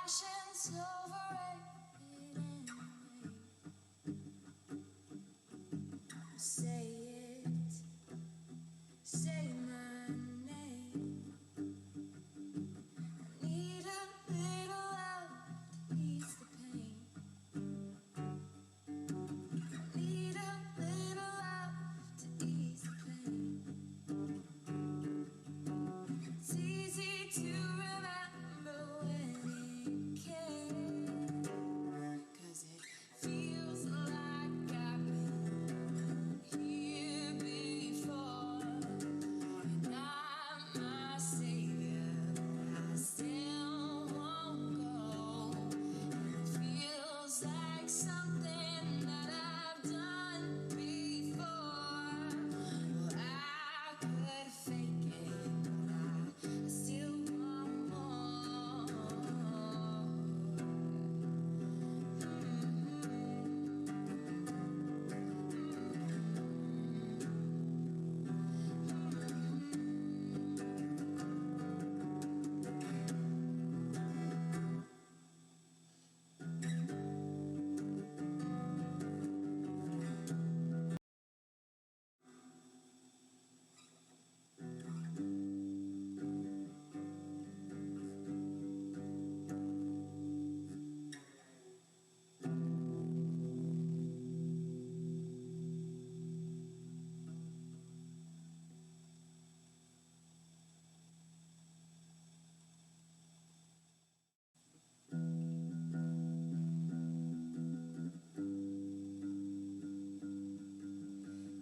Passion's overrated anyway. Say it, say my name. I need a little love to ease the pain. I need a little love to ease the pain. It's easy to remember when it came, 'cause it feels like I've been here before. And I'm my savior, I still won't go. And it feels like something that I've done before. Well, I could fake it, but I still want more.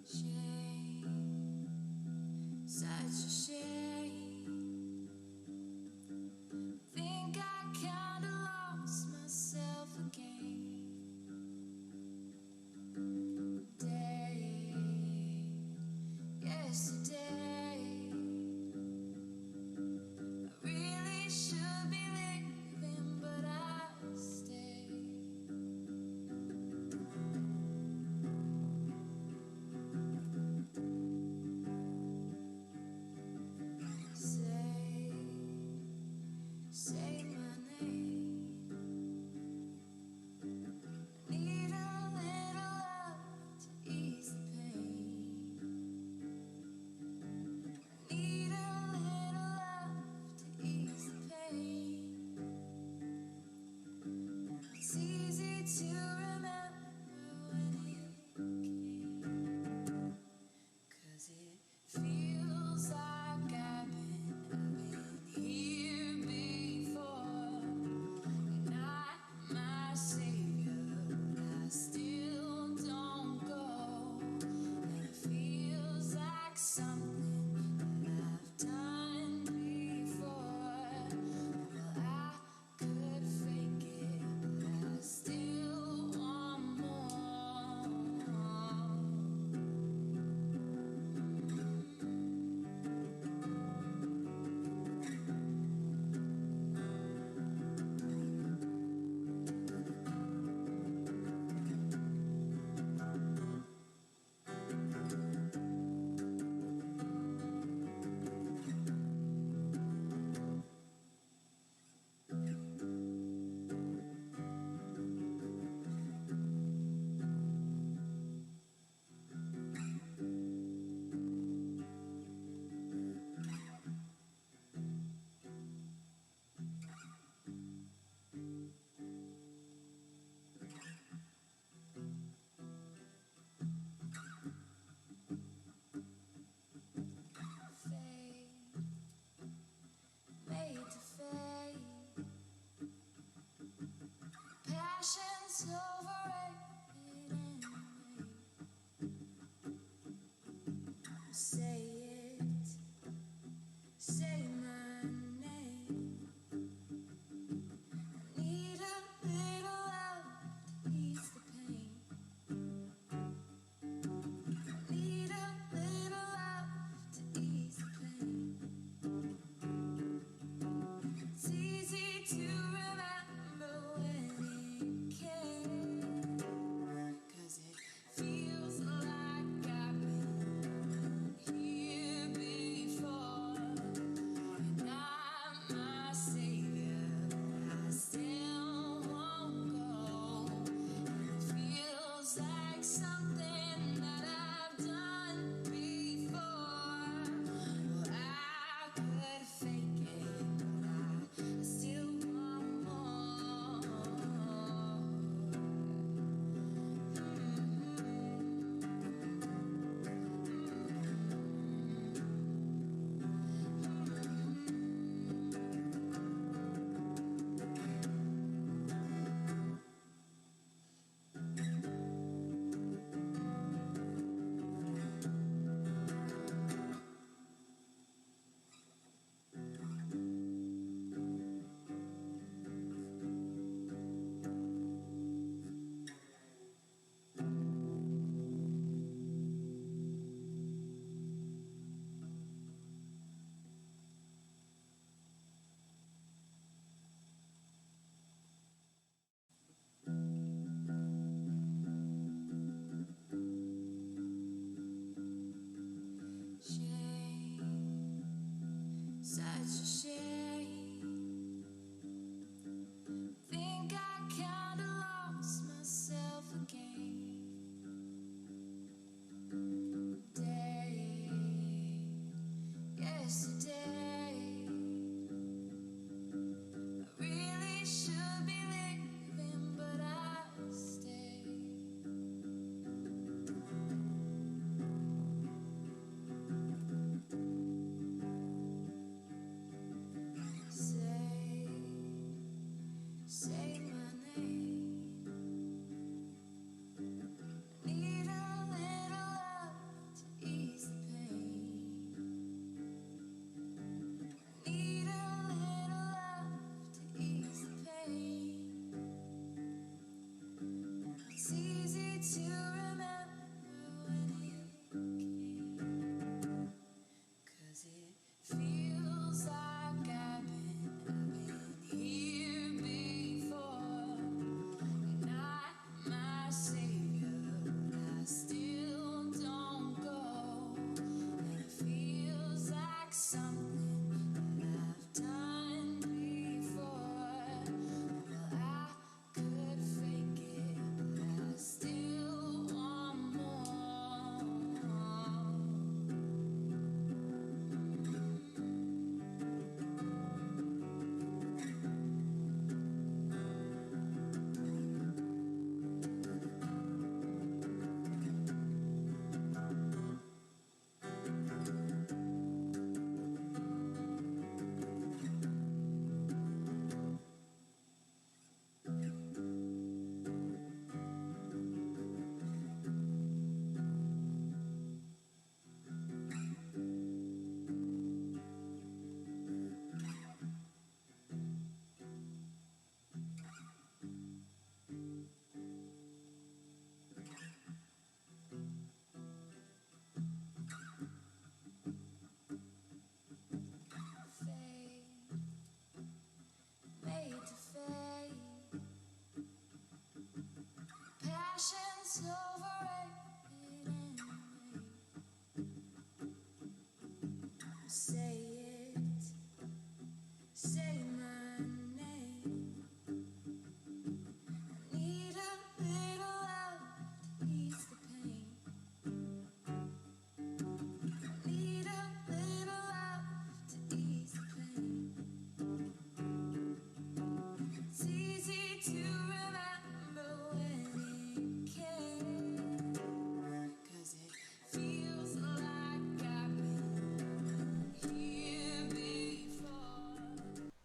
Shame, such a shame. Think I kinda lost myself again. Day, yesterday. I really should be leaving, but I stay. Say my name. I need a little love to ease the pain. I need a little love to ease the pain. It's easy to remember when it came, 'cause it feels like I've been here before. And I'm my savior, but I still don't go. And it feels like something that I've done before. Well, I could fake it, but I still want more. Fade, made to fade. Passion's overrated anyway. Say it, say my name. I need a little love to ease the pain. I need a little love to ease the pain. It's easy to remember when it came, such a shame. Think I kinda lost myself again. Yesterday, I really should be leaving, but I stay. Say my name. Need a little love to ease the pain. Need a little love to ease the pain. It's easy to remember when it came, 'cause it feels like I've been here before. Not my savior, but I still don't go. And it feels like something that I've done before. Well, I could fake it, but I still want more. Made to fade. Passion's overrated anyway. Say it, say my name. Need a little love to ease the pain. Need a little love to ease the pain. It's easy to remember when it came, 'cause it feels like I've been here before.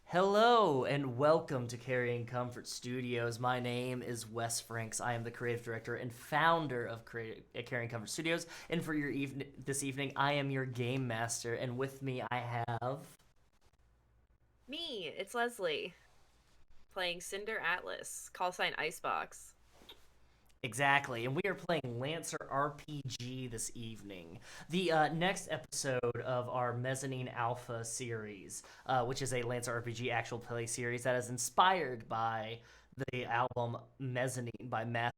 Hello and welcome to Carrion Comfort Studios. My name is Wes Franks. I am the creative director and founder of Carrion Comfort Studios. And for your this evening, I am your game master. And with me, I have Me, it's Leslee, playing Cinder Atlus, call sign Icebox. exactly, and we are playing Lancer RPG this evening. The next episode of our Mezzanine Alpha series, which is a Lancer RPG actual play series that is inspired by the album Mezzanine by Massif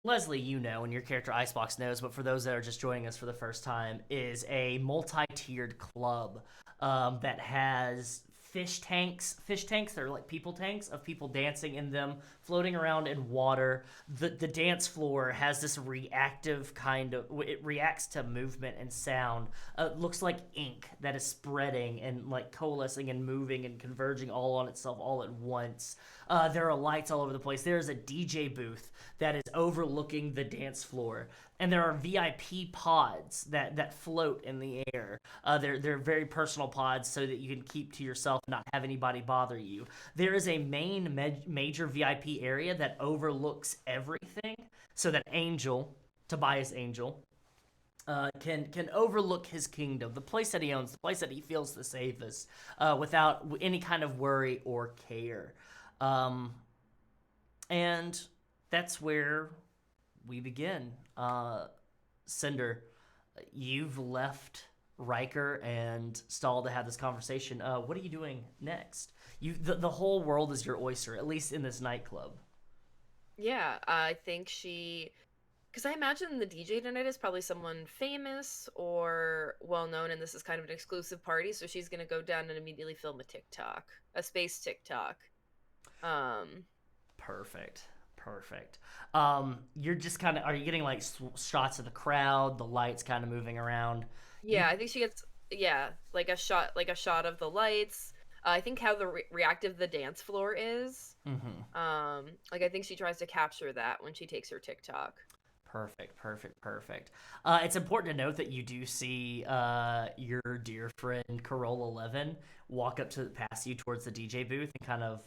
Leslee, you know, and your character Icebox knows, but for those that are just joining us for the first time, is a multi-tiered club that has fish tanks. Fish tanks, they're like people tanks of people dancing in them, floating around in water. The dance floor has this reactive kind of, it reacts to movement and sound. Looks like ink that is spreading and like coalescing and moving and converging all on itself all at once. There are lights all over the place. There's a DJ booth that is overlooking the dance floor, and there are VIP pods that float in the air. They're very personal pods so that you can keep to yourself and not have anybody bother you. There is a main major VIP area that overlooks everything, so that Angel, Tobias Angel, can overlook his kingdom, the place that he owns, the place that he feels the safest, without any kind of worry or care. And that's where we begin. Cinder, you've left Ryker and Stahl to have this conversation. What are you doing next? The whole world is your oyster, at least in this nightclub. Yeah, I think because I imagine the DJ tonight is probably someone famous or well-known, and this is kind of an exclusive party, so she's going to go down and immediately film a space TikTok. Perfect. You're just kind of, are you getting like shots of the crowd, the lights kind of moving around? Yeah, I think she gets like a shot of the lights. I think how the reactive the dance floor is. Mm-hmm. Like I think she tries to capture that when she takes her TikTok. Perfect. It's important to note that you do see your dear friend Corolla Levin walk up past you towards the DJ booth and kind of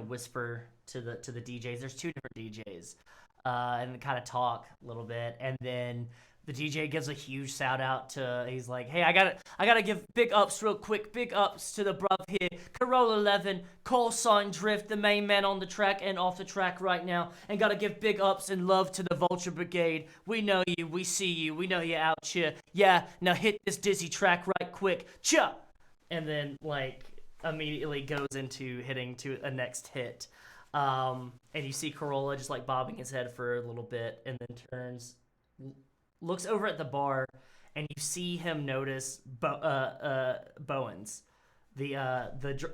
whisper to the DJs. There's two different DJs, and kind of talk a little bit, and then the DJ gives a huge shout out to. He's like, "Hey, I gotta give big ups real quick. Big ups to the bruv here, Corolla Levin, call sign Drift, the main man on the track and off the track right now, and gotta give big ups and love to the Vulture brigade. We know you, we see you, we know you out here. Yeah, now hit this dizzy track right quick, cha!" And then like immediately goes into hitting to a next hit. And you see Corolla just like bobbing his head for a little bit and then turns, looks over at the bar, and you see him notice Bowens, the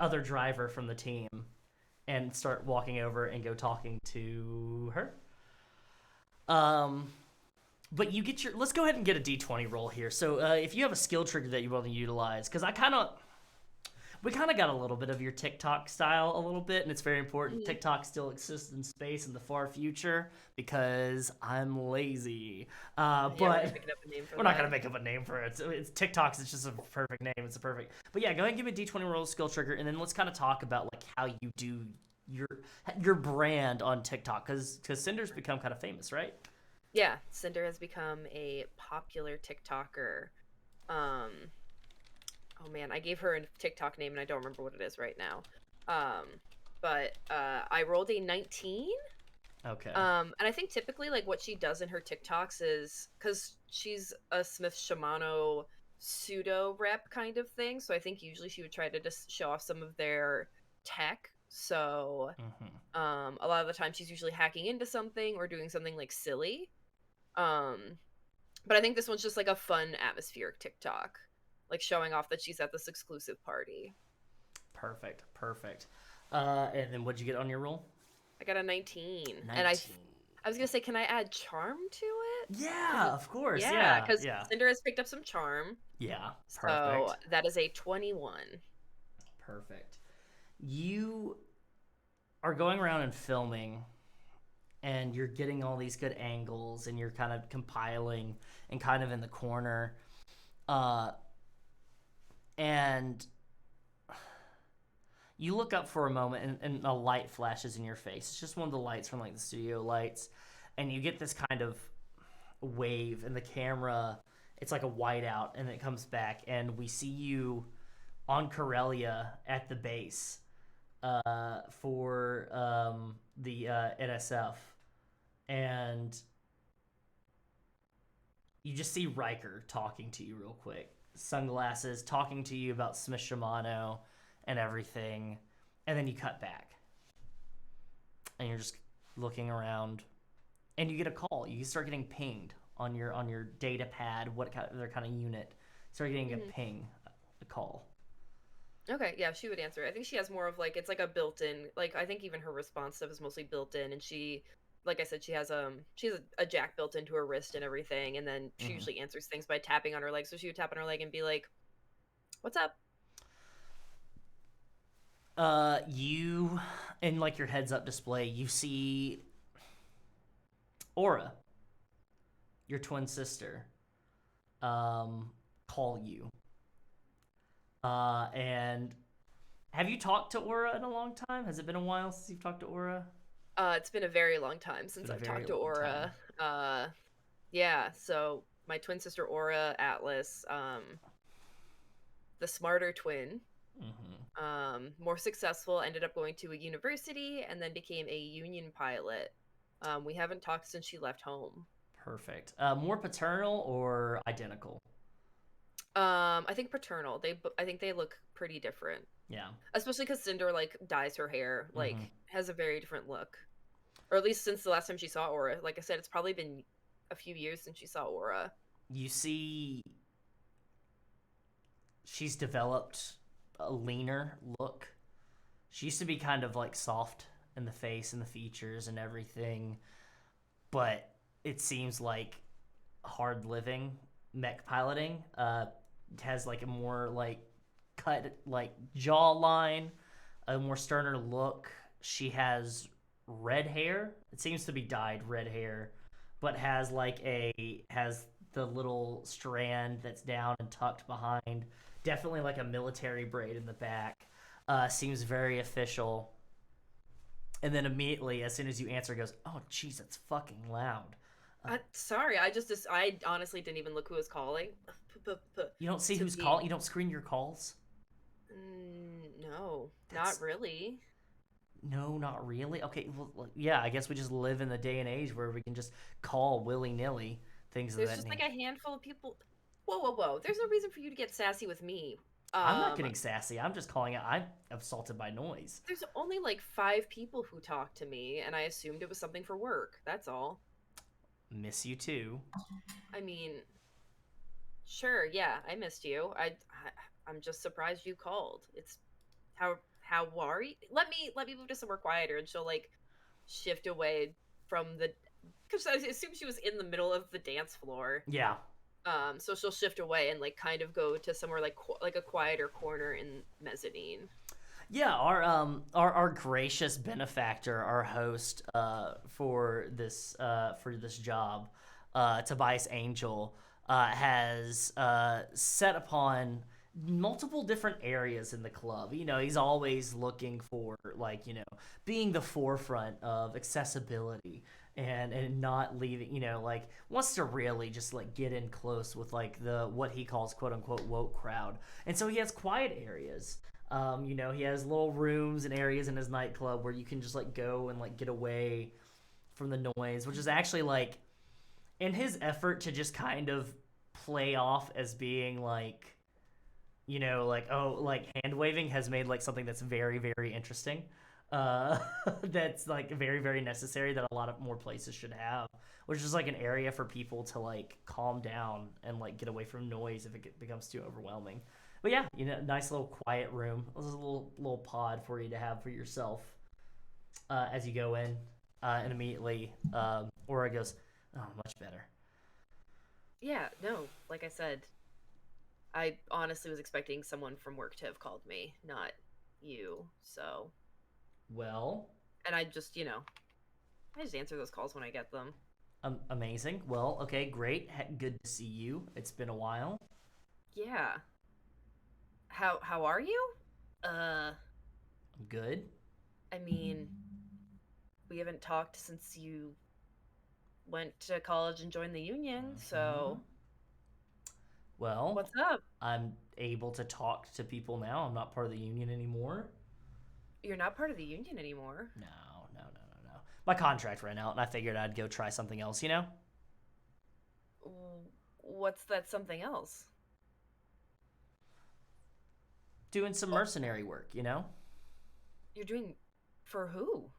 other driver from the team, and start walking over and go talking to her. But you get let's go ahead and get a D20 roll here. So if you have a skill trigger that you want to utilize, because we kind of got a little bit of your TikTok style a little bit, and it's very important. TikTok still exists in space in the far future because I'm lazy. But we're not going to make up a name for it. It's TikTok's. It's just a perfect name. It's a perfect. But yeah, go ahead and give me a D20 roll skill trigger, and then let's kind of talk about like how you do your brand on TikTok, because Cinder's become kind of famous, right? Yeah, Cinder has become a popular TikToker. Oh man, I gave her a TikTok name and I don't remember what it is right now. But I rolled a 19. Okay. And I think typically like what she does in her TikToks is, because she's a Smith Shimano pseudo rep kind of thing, so I think usually she would try to just show off some of their tech. So a lot of the time she's usually hacking into something or doing something like silly. But I think this one's just like a fun atmospheric TikTok, like showing off that she's at this exclusive party. Perfect. And then what'd you get on your roll? I got a 19. And I was gonna say, can I add charm to it? Yeah, of course. Yeah, because Cinder has picked up some charm. Yeah, perfect. So that is a 21. Perfect. You are going around and filming, and you're getting all these good angles, and you're kind of compiling and kind of in the corner. And you look up for a moment, and a light flashes in your face. It's just one of the lights from like the studio lights, and you get this kind of wave, and the camera, it's like a whiteout, and it comes back, and we see you on Karelia at the base for the NSF, and you just see Ryker talking to you real quick. Sunglasses, talking to you about Smith Shimano and everything, and then you cut back and you're just looking around and you get a call. You start getting pinged on your data pad. What kind of, their kind of unit? Start getting a ping, a call. Okay, yeah, she would answer. I think she has more of like it's like a built-in. Like I think even her response stuff is mostly built in, and she, like I said, she has a jack built into her wrist and everything, and then she Mm-hmm. usually answers things by tapping on her leg. So she would tap on her leg and be like, "What's up?" You, in like your heads up display, you see Aura, your twin sister, call you. And have you talked to Aura in a long time? Has it been a while since you've talked to Aura? It's been a very long time It's since been a I've very talked to long time. Aura. Yeah, so my twin sister Aura, Atlus, the smarter twin, Mm-hmm. more successful, ended up going to a university and then became a union pilot. We haven't talked since she left home. Perfect. More paternal or identical? I think paternal. I think they look pretty different, Yeah. especially because Cinder like dyes her hair, Mm-hmm. like has a very different look, or at least since the last time she saw Aura. Like I said, it's probably been a few years since she saw Aura. You see, she's developed a leaner look. She used to be kind of like soft in the face and the features and everything, but it seems like hard living mech piloting has like a more like cut like jawline, a more sterner look. She has red hair. It seems to be dyed red hair, but has the little strand that's down and tucked behind. Definitely like a military braid in the back. Seems very official. And then immediately, as soon as you answer, goes, "Oh, jeez, that's fucking loud." Sorry, I honestly didn't even look who was calling. You don't see To who's be calling. You don't screen your calls. no, That's not really. no, not really. Okay, well, yeah, I guess we just live in the day and age where we can just call willy nilly things of There's that just like nature. a handful of people. Whoa, whoa, whoa! There's no reason for you to get sassy with me. I'm not getting sassy. I'm just calling it. I'm assaulted by noise. There's only like 5 people who talk to me, and I assumed it was something for work. That's all. Miss you too. I mean, sure, yeah, I missed you. I'm just surprised you called. It's how are you? Let me move to somewhere quieter, and she'll like shift away from the because I assume she was in the middle of the dance floor. Yeah. So she'll shift away and like kind of go to somewhere like a quieter corner in Mezzanine. Yeah, our gracious benefactor, our host for this job, Tobias Angel, has set upon multiple different areas in the club. You know, he's always looking for like, you know, being the forefront of accessibility and not leaving, you know, like wants to really just like get in close with like the what he calls quote unquote woke crowd. And so he has quiet areas. You know, he has little rooms and areas in his nightclub where you can just like go and like get away from the noise, which is actually like in his effort to just kind of play off as being like, you know, like, oh, like hand waving has made like something that's very, very interesting. Uh, that's like very, very necessary that a lot of more places should have, which is like an area for people to like calm down and like get away from noise if it becomes too overwhelming. But yeah, you know, nice little quiet room. This is a little pod for you to have for yourself as you go in, and immediately Aura goes, "Oh, much better." Yeah, no, like I said, I honestly was expecting someone from work to have called me, not you. So, Well, and I just, I just answer those calls when I get them. amazing. Well, okay, great. Good to see you. It's been a while. Yeah. How are you? Uh, I'm good. I mean, we haven't talked since you went to college and joined the union, Mhm. so Well, what's up? I'm able to talk to people now. I'm not part of the union anymore. You're not part of the union anymore. No, no, no, no, no. My contract ran out, and I figured I'd go try something else. You know, What's that something else? doing some Oh, mercenary work. You know, you're doing for who?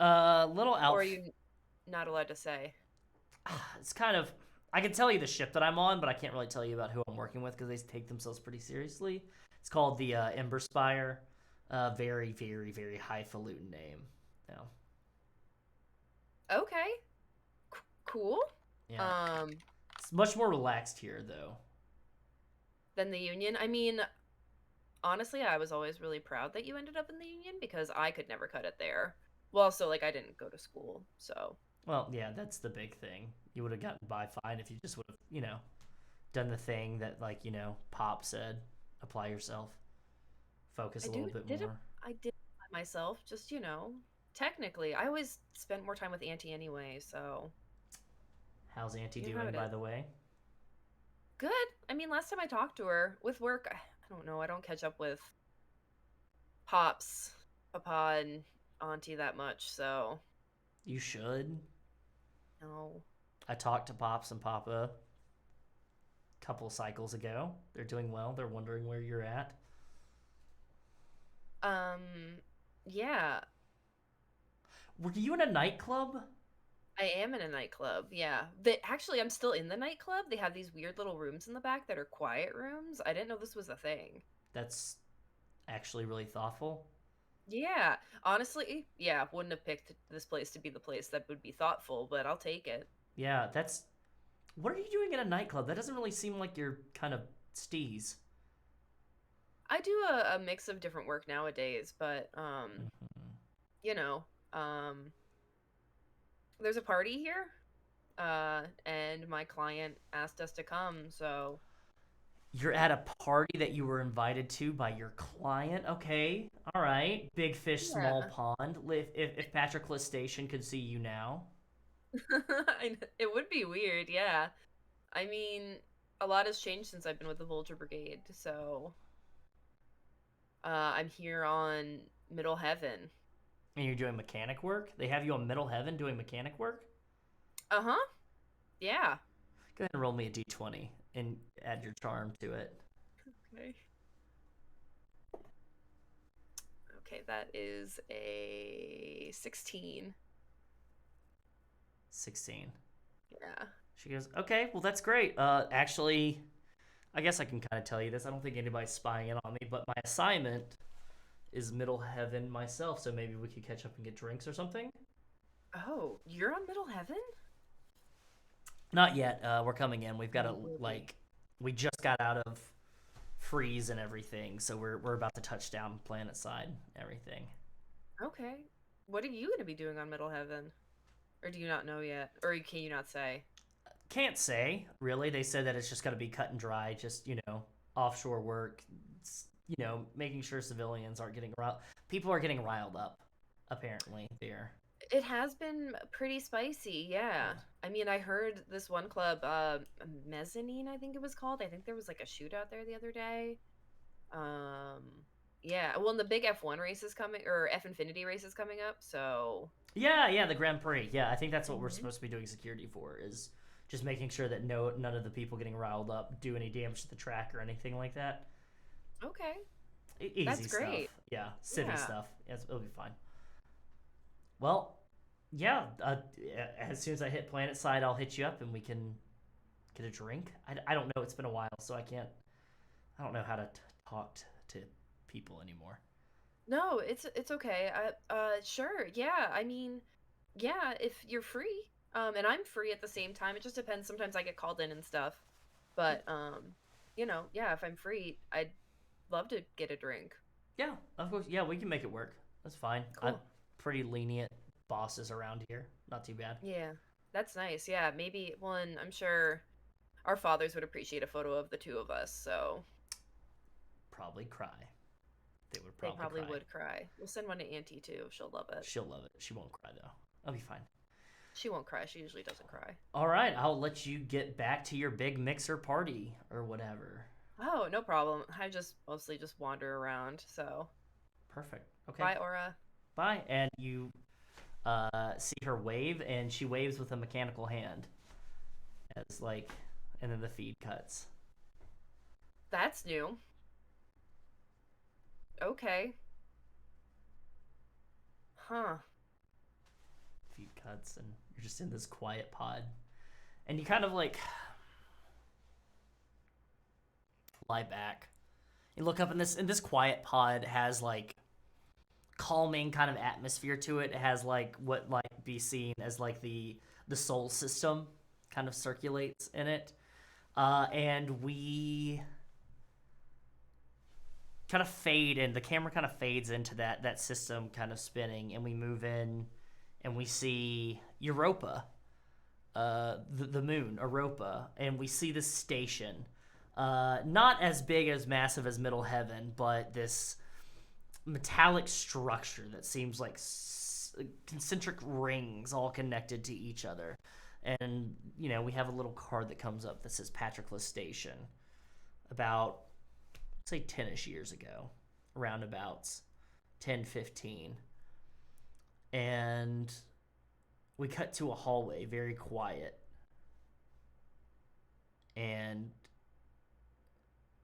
little Or are outfit. you not allowed to say? It's kind of. I can tell you the ship that I'm on, but I can't really tell you about who I'm working with because they take themselves pretty seriously. It's called the Ember Spire. Very, very, very highfalutin name. Yeah. Okay. Cool. Yeah. It's much more relaxed here, though. Than the Union. I mean, honestly, I was always really proud that you ended up in the Union because I could never cut it there. Well, also, like, I didn't go to school, so. Well, yeah, that's the big thing. You would have gotten by fine if you just would have, done the thing that, like, Pop said. Apply yourself. Focus a little bit more. I did myself, just, technically. I always spent more time with Auntie anyway, so. How's Auntie doing, by the way? Good. I mean, last time I talked to her, with work, I don't know, I don't catch up with Papa, and Auntie that much, so. You should. No. I talked to Pops and Papa a couple cycles ago. They're doing well. They're wondering where you're at. Yeah. Were you in a nightclub? I am in a nightclub, yeah. Actually, I'm still in the nightclub. They have these weird little rooms in the back that are quiet rooms. I didn't know this was a thing. That's actually really thoughtful. Yeah. Honestly, yeah, wouldn't have picked this place to be the place that would be thoughtful, but I'll take it. Yeah, that's... What are you doing in a nightclub? That doesn't really seem like your kind of steez. I do a mix of different work nowadays, but, there's a party here, and my client asked us to come, so... You're at a party that you were invited to by your client? Okay, all right. Big fish, small pond. If Patroclus Station could see you now. It would be weird, yeah. I mean, a lot has changed since I've been with the Vulture Brigade, so... I'm here on Middle Heaven. And you're doing mechanic work? They have you on Middle Heaven doing mechanic work? Uh-huh. Yeah. Go ahead and roll me a d20 and add your charm to it. Okay. Okay, that is a 16. 16. Yeah. She goes, okay, well, that's great. Actually, I guess I can kind of tell you this. I don't think anybody's spying in on me, but my assignment is Middle Heaven myself, so maybe we could catch up and get drinks or something. Oh, you're on Middle Heaven? Not yet. We're coming in. We've got to, we just got out of freeze and everything, so we're about to touch down planet side, everything. Okay. What are you going to be doing on Middle Heaven? Or do you not know yet? Or can you not say? Can't say, really. They said that it's just going to be cut and dry, just, offshore work, making sure civilians aren't getting riled. People are getting riled up, apparently, there. It has been pretty spicy, yeah. I mean, I heard this one club, Mezzanine, I think it was called. I think there was like a shootout there the other day. Yeah. Well, and the big F1 race is coming, or F Infinity race is coming up, so... Yeah, the Grand Prix. Yeah, I think that's what we're supposed to be doing security for, is just making sure that none of the people getting riled up do any damage to the track or anything like that. Okay. Easy That's great. stuff. Yeah, city stuff. Yes, it'll be fine. Well, yeah, as soon as I hit planet side, I'll hit you up and we can get a drink. I don't know. It's been a while, so I don't know how to talk to people anymore. No, it's okay. Sure. Yeah, I mean, yeah, if you're free, and I'm free at the same time. It just depends. Sometimes I get called in and stuff. But, yeah, if I'm free, I'd love to get a drink. Yeah, of course. Yeah, we can make it work. That's fine. Cool. I'm pretty lenient bosses around here. Not too bad. Yeah, that's nice. Yeah, maybe one, I'm sure our fathers would appreciate a photo of the two of us, so. Probably cry. They They would cry. We'll send one to Auntie, too. She'll love it. She'll love it. She won't cry, though. I'll be fine. She won't cry. She usually doesn't cry. All right, I'll let you get back to your big mixer party or whatever. Oh, no problem. I mostly just wander around, so. Perfect. Okay. Bye, Aura. Bye. And you see her wave, and she waves with a mechanical hand. And then the feed cuts. That's new. Okay. Huh. Feed cuts, and You're just in this quiet pod. And you kind of like lie back. You look up, and this quiet pod has like calming kind of atmosphere to it. It has like what might be seen as like the soul system kind of circulates in it. And we kind of fade in. The camera kind of fades into that system kind of spinning, and we move in, and we see Europa, the moon, Europa, and we see this station. Not as big as massive as Middle Heaven, but this metallic structure that seems like concentric rings all connected to each other. And, you know, we have a little card that comes up that says Patroclus Station. About, say, 10-ish years ago. Roundabouts. 10, 15. And we cut to a hallway, very quiet. And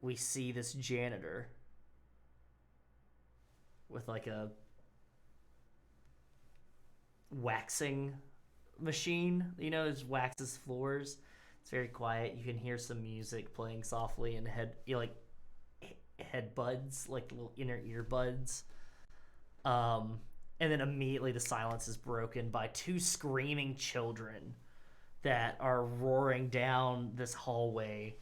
we see this janitor with like a waxing machine, you know, it waxes floors. It's very quiet. You can hear some music playing softly and head buds, like little inner ear buds. And then immediately the silence is broken by two screaming children that are roaring down this hallway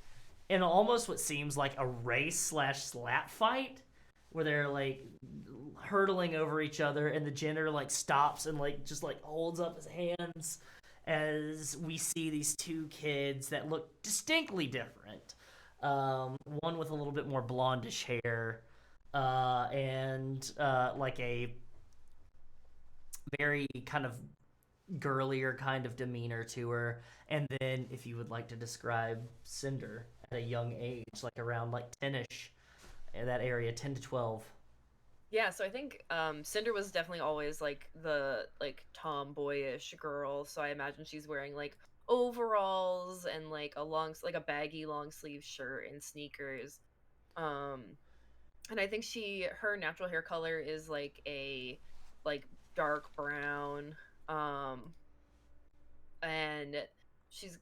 in almost what seems like a race/slap fight, where they're like hurtling over each other, and the janitor like stops and like just like holds up his hands as we see these two kids that look distinctly different. One with a little bit more blondish hair, and like a very kind of girlier kind of demeanor to her. And then if you would like to describe Cinder at a young age, like around like 10-ish, in that area, 10 to 12. Yeah, so I think Cinder was definitely always like the like tomboyish girl, so I imagine she's wearing like overalls and like a baggy long sleeve shirt and sneakers. And I think her natural hair color is like a like dark brown. And she's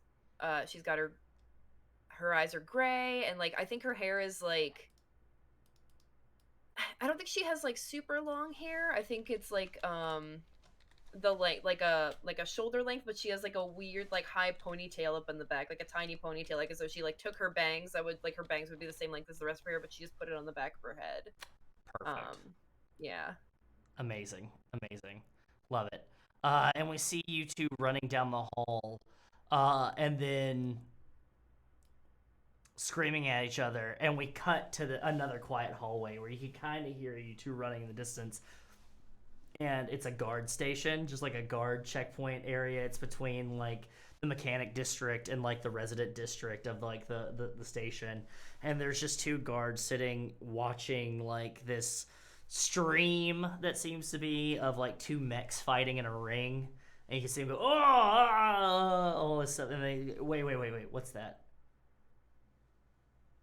got her eyes are gray, and like I think her hair is like, I don't think she has like super long hair. I think it's like the like a shoulder length, but she has like a weird like high ponytail up in the back, like a tiny ponytail, like as though she like took her bangs. Her bangs would be the same length as the rest of her hair, but she just put it on the back of her head. Perfect. Yeah. Amazing. Love it. And we see you two running down the hall, and then screaming at each other, and we cut to another quiet hallway where you can kind of hear you two running in the distance. And it's a guard station, just like a guard checkpoint area. It's between like the mechanic district and like the resident district of like the station. And there's just two guards sitting watching like this stream that seems to be of like two mechs fighting in a ring. And you can see them go, oh, all this stuff. And they, wait, what's that?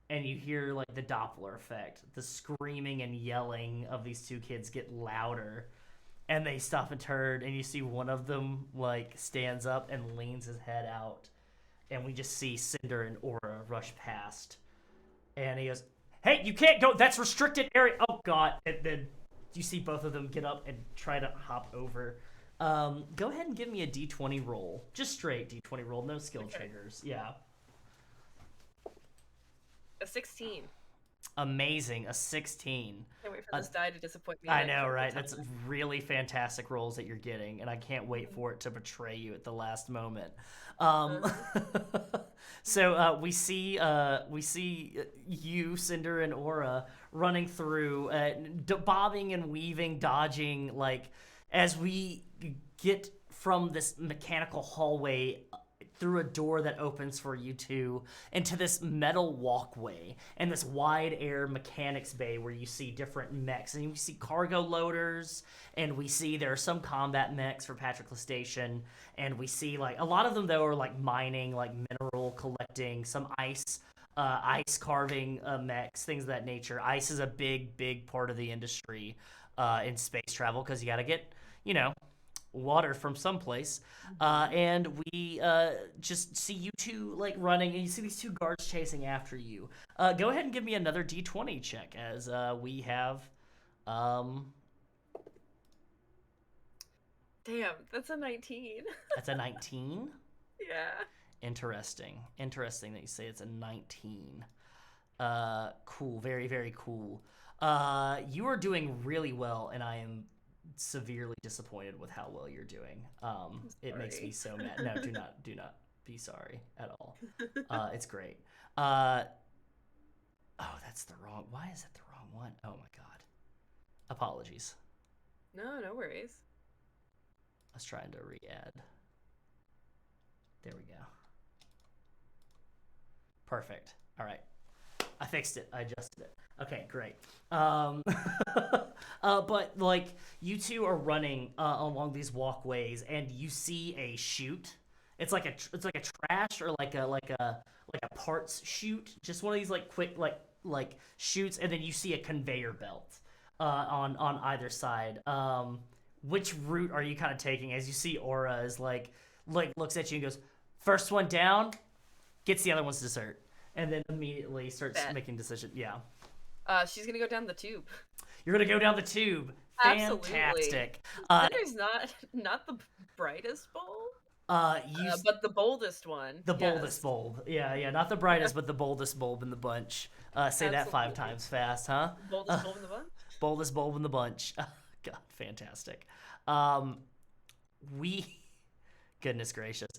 And you hear like the Doppler effect. The screaming and yelling of these two kids get louder. And they stop and turn, and you see one of them like stands up and leans his head out. And we just see Cinder and Aura rush past. And he goes, hey, you can't go. That's restricted area. Oh, God. And then you see both of them get up and try to hop over. Go ahead and give me a D20 roll. Just straight D20 roll. No skill triggers. Yeah. A 16. Amazing. A 16. Can't wait for this die to disappoint me. I know, right? That's really fantastic rolls that you're getting, and I can't wait for it to betray you at the last moment. So we see you, Cinder, and Aura running through, bobbing and weaving, dodging, like as we get from this mechanical hallway through a door that opens for you two into this metal walkway and this wide air mechanics bay where you see different mechs, and you see cargo loaders, and we see there are some combat mechs for Patroclus Station, and we see like a lot of them though are like mining, like mineral collecting, some ice carving mechs, things of that nature. Ice is a big part of the industry in space travel because you got to get, you know, water from someplace, and we just see you two like running, and you see these two guards chasing after you. Go ahead and give me another D20 check as we have. Damn, that's a 19. That's a 19. Yeah. Interesting that you say it's a 19. Cool, very, very cool. You are doing really well, and I am severely disappointed with how well you're doing. It makes me so mad. No, do not be sorry at all. It's great. Oh, that's the wrong. Why is it the wrong one? Oh my god. Apologies. No worries. I was trying to re-add. There we go. Perfect. All right. I fixed it. I adjusted it. Okay, great. But like you two are running along these walkways, and you see a chute. It's like a trash or like a parts chute. Just one of these like quick like chutes, and then you see a conveyor belt on either side. Which route are you kind of taking as you see Aura is like looks at you and goes, first one down gets the other one's dessert, and then immediately starts making decisions. Yeah. She's gonna go down the tube. You're gonna go down the tube. Fantastic. Cinder's not the brightest bulb. But the boldest one. The boldest bulb. Yeah, not the brightest, but the boldest bulb in the bunch. Say that 5 times fast, huh? Boldest bulb in the bunch? Boldest bulb in the bunch. God, fantastic. Goodness gracious.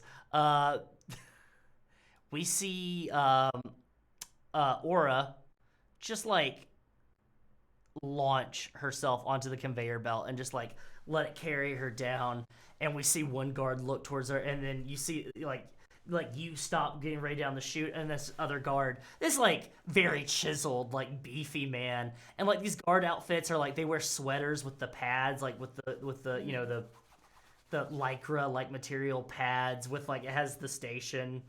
We see Aura just like launch herself onto the conveyor belt and just like let it carry her down, and we see one guard look towards her, and then you see like you stop getting ready down the chute, and this other guard, this like very chiseled like beefy man, and like these guard outfits are like they wear sweaters with the pads, like with the you know the lycra like material pads with like it has the station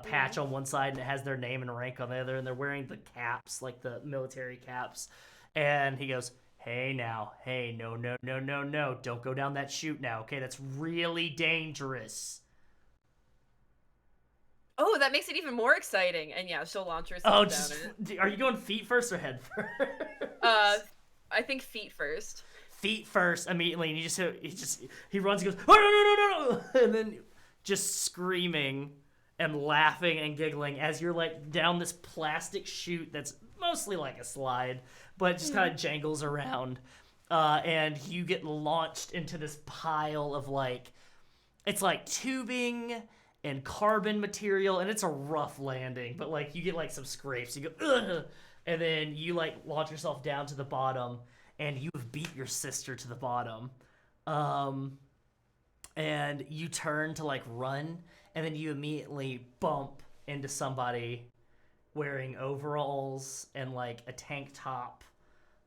patch on one side and it has their name and rank on the other, and they're wearing the caps, like the military caps. And he goes, hey, no, don't go down that chute now, okay? That's really dangerous. Oh, that makes it even more exciting. And yeah, she'll launch herself down. Are you going feet first or head first? I think feet first. Feet first immediately, and he runs and goes, oh, no, and then just screaming and laughing and giggling as you're like down this plastic chute that's mostly like a slide, but just kind of jangles around, and you get launched into this pile of like, it's like tubing and carbon material, and it's a rough landing, but like you get like some scrapes, you go ugh, and then you like launch yourself down to the bottom, and you've beat your sister to the bottom, and you turn to like run, and then you immediately bump into somebody wearing overalls and like a tank top,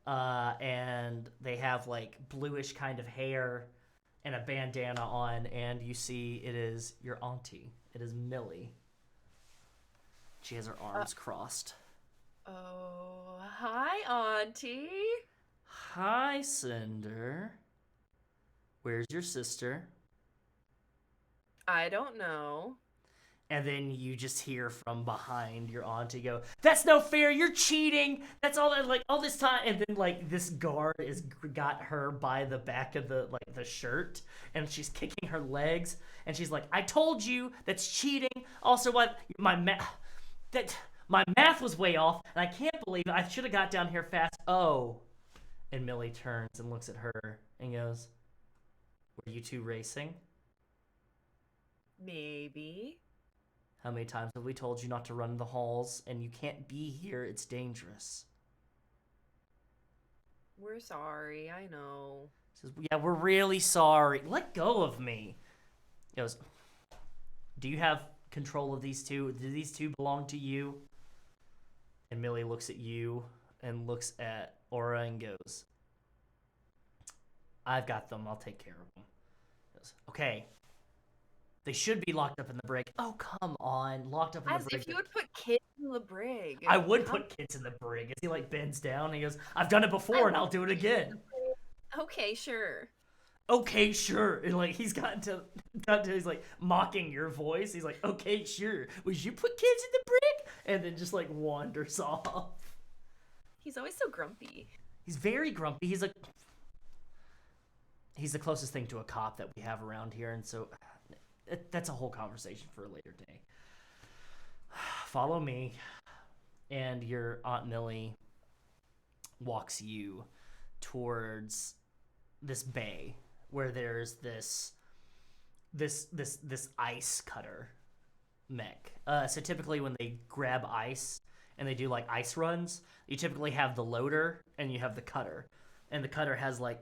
and they have like bluish kind of hair and a bandana on, and you see it is your auntie. It is Millie. She has her arms crossed. Oh, hi, Auntie. Hi, Cinder. Where's your sister? I don't know. And then you just hear from behind your auntie go, that's no fair, you're cheating, that's all that, like, all this time. And then like this guard is got her by the back of the like the shirt, and she's kicking her legs, and she's like, I told you that's cheating. Also, what my math was way off, and I can't believe it. I should have got down here fast. Oh. And Millie turns and looks at her and goes, were you two racing? Maybe. How many times have we told you not to run in the halls, and you can't be here, it's dangerous. We're sorry, I know. Says, yeah, we're really sorry. Let go of me. He goes, do you have control of these two? Do these two belong to you? And Millie looks at you and looks at Aura and goes, I've got them. I'll take care of them. He goes, okay. They should be locked up in the brig. Oh, come on. Locked up in the brig. As if you would put kids in the brig. I would put kids in the brig. As he, like, bends down and he goes, I've done it before and I'll do it again. Okay, sure. okay, sure. And like he's got to he's like mocking your voice. He's like, okay, sure. Would you put kids in the brick? And then just like wanders off. He's always so grumpy. He's very grumpy. He's the closest thing to a cop that we have around here, and so that's a whole conversation for a later day. Follow me, and your Aunt Millie walks you towards this bay where there's this ice cutter mech. So typically when they grab ice and they do like ice runs, you typically have the loader and you have the cutter, and the cutter has like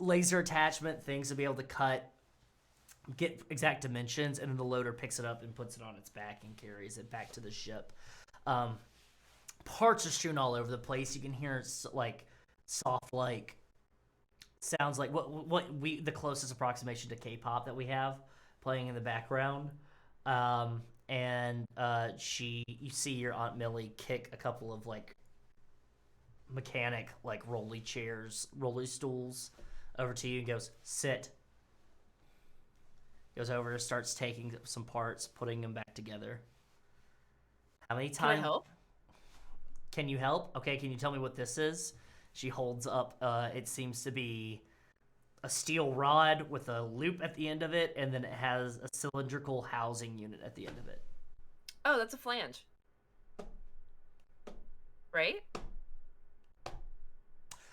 laser attachment things to be able to cut, get exact dimensions, and then the loader picks it up and puts it on its back and carries it back to the ship. Parts are strewn all over the place. You can hear like soft like sounds like the closest approximation to K-pop that we have playing in the background. And you see your Aunt Millie kick a couple of like mechanic like rolly stools over to you and goes, sit. Goes over, starts taking some parts, putting them back together. How many times? Can I help? Can you help? Okay, can you tell me what this is? She holds up, it seems to be a steel rod with a loop at the end of it, and then it has a cylindrical housing unit at the end of it. Oh, that's a flange. Right?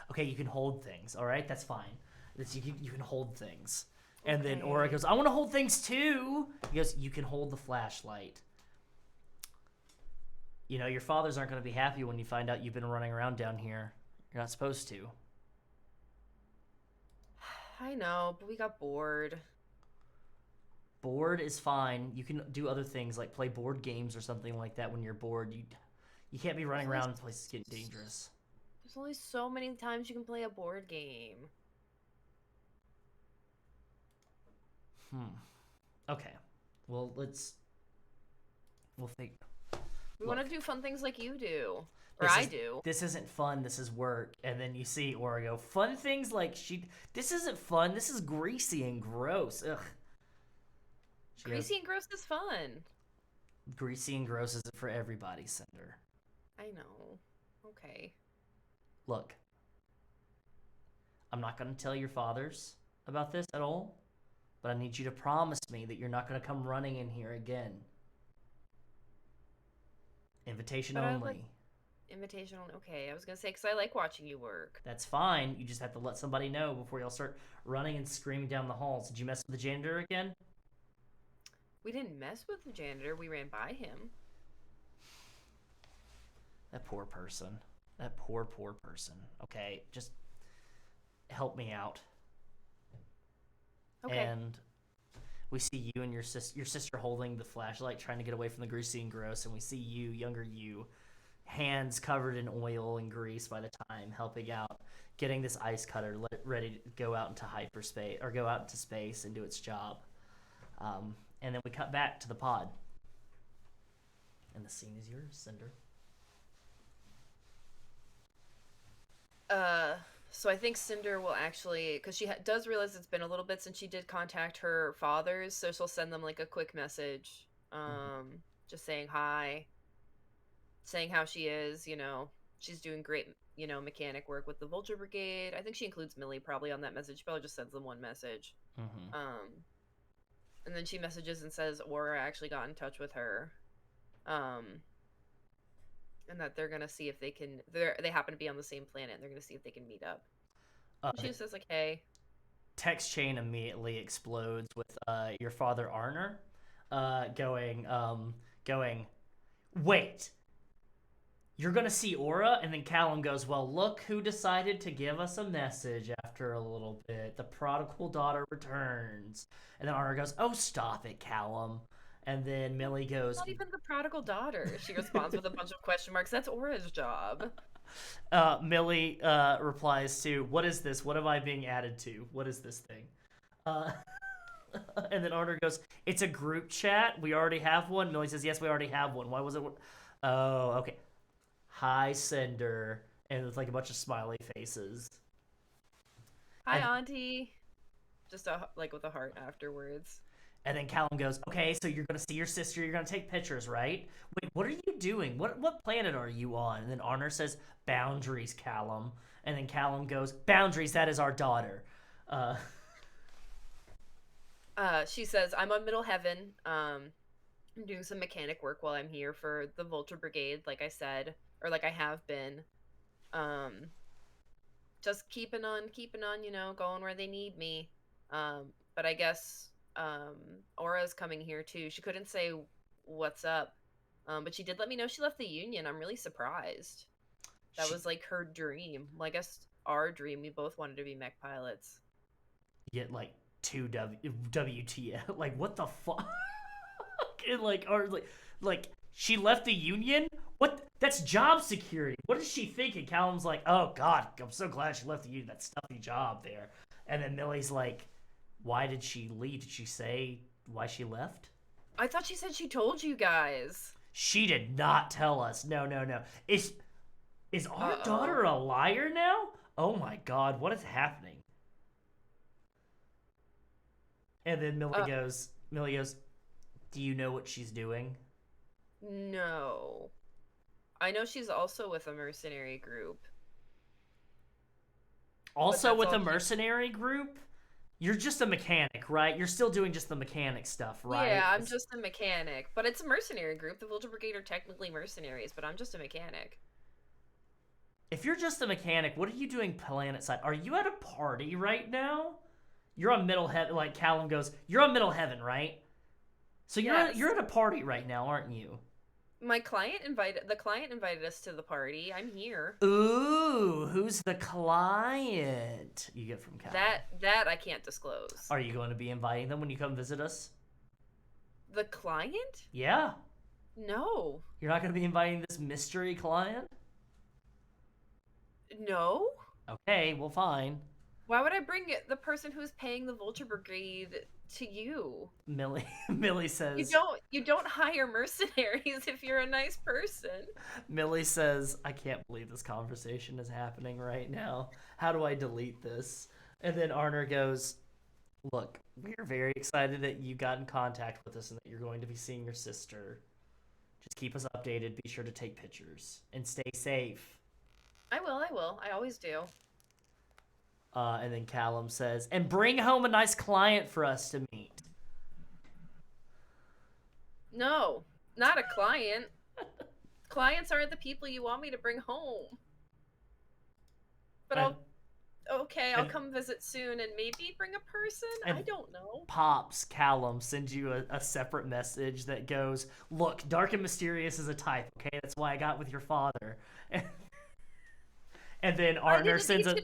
Okay, you can hold things, all right? That's fine. You can hold things. And then Aura goes, I want to hold things too. He goes, you can hold the flashlight. You know, your fathers aren't going to be happy when you find out you've been running around down here. You're not supposed to. I know, but we got bored. Bored is fine. You can do other things like play board games or something like that when you're bored. You can't be running around in places getting dangerous. There's only so many times you can play a board game. Okay. Well, we'll think. We want to do fun things like you do. Or I do. This isn't fun, this is work. And then you see Aura go, fun things like this isn't fun, this is greasy and gross. Ugh. Greasy and gross is fun. Greasy and gross isn't for everybody, Cinder. I know. Okay. Look. I'm not going to tell your fathers about this at all, but I need you to promise me that you're not going to come running in here again. Invitation only. Invitation only. Okay, I was going to say, because I like watching you work. That's fine. You just have to let somebody know before y'all start running and screaming down the halls. Did you mess with the janitor again? We didn't mess with the janitor. We ran by him. That poor person. That poor person. Okay, just help me out. Okay. And we see you and your sister holding the flashlight, trying to get away from the greasy and gross, and we see you, younger you, hands covered in oil and grease by the time, helping out, getting this ice cutter ready to go out into hyperspace, or go out into space and do its job. And then we cut back to the pod. And the scene is yours, Cinder. So I think Cinder will actually, because she does realize it's been a little bit since she did contact her fathers, so she'll send them like a quick message, just saying hi, saying how she is, you know, she's doing great, you know, mechanic work with the Vulture Brigade. I think she includes Millie probably on that message. She probably just sends them one message. And then she messages and says Aura actually got in touch with her, and that they're gonna see if they can. They happen to be on the same planet, and they're gonna see if they can meet up. She just says like, "Hey." Text chain immediately explodes with your father Arner going, wait, you're gonna see Aura? And then Callum goes, well, look who decided to give us a message after a little bit. The prodigal daughter returns. And then Arner goes, oh, stop it, Callum. And then Millie goes, Not even the prodigal daughter. She responds with a bunch of question marks. That's Aura's job. Millie replies to, what is this? What am I being added to? What is this thing? And then Arner goes, it's a group chat. We already have one. Millie says, yes, we already have one. Why was it? Oh, okay. Hi, Cinder. And it's like a bunch of smiley faces. Hi, Auntie. Just a like with a heart afterwards. And then Callum goes, okay, so you're going to see your sister. You're going to take pictures, right? Wait, what are you doing? What planet are you on? And then Arner says, boundaries, Callum. And then Callum goes, boundaries, that is our daughter. She says, I'm on Middle Heaven. I'm doing some mechanic work while I'm here for the Vulture Brigade, like I said, or like I have been. Just keeping on, you know, going where they need me. But I guess Aura's coming here too. She couldn't say what's up, but she did let me know she left the Union. I'm really surprised. That was like her dream. Well, I guess our dream. We both wanted to be mech pilots. You get like two WTF. Like, what the fuck? And like she left the Union? What? That's job security. What is she thinking? Callum's like, oh god, I'm so glad she left the Union. That stuffy job there. And then Millie's like, why did she leave? Did she say why she left? I thought she said she told you guys. She did not tell us. No. Is our daughter a liar now? Oh my god, what is happening? And then Millie goes, do you know what she's doing? No. I know she's also with a mercenary group. Also with a mercenary group? You're just a mechanic, right? You're still doing just the mechanic stuff, right? Yeah, I'm just a mechanic. But it's a mercenary group. The Vulture Brigade are technically mercenaries, but I'm just a mechanic. If you're just a mechanic, what are you doing planet side? Are you at a party right now? You're on Middle Heaven. Like Callum goes, you're on Middle Heaven, right? So you're at a party right now, aren't you? The client invited us to the party. I'm here. Ooh, who's the client? You get from Callum. That I can't disclose. Are you going to be inviting them when you come visit us? The client? Yeah. No. You're not going to be inviting this mystery client? No. Okay, well, fine. Why would I bring the person who's paying the Vulture Brigade to you? Millie says... You don't hire mercenaries if you're a nice person. Millie says, I can't believe this conversation is happening right now. How do I delete this? And then Arner goes, look, we're very excited that you got in contact with us and that you're going to be seeing your sister. Just keep us updated. Be sure to take pictures. And stay safe. I will. I always do. And then Callum says, and bring home a nice client for us to meet. No, not a client. Clients aren't the people you want me to bring home. But I'll come visit soon and maybe bring a person? I don't know. Pops Callum sends you a separate message that goes, look, dark and mysterious is a type, okay? That's why I got with your father. And then Arner sends a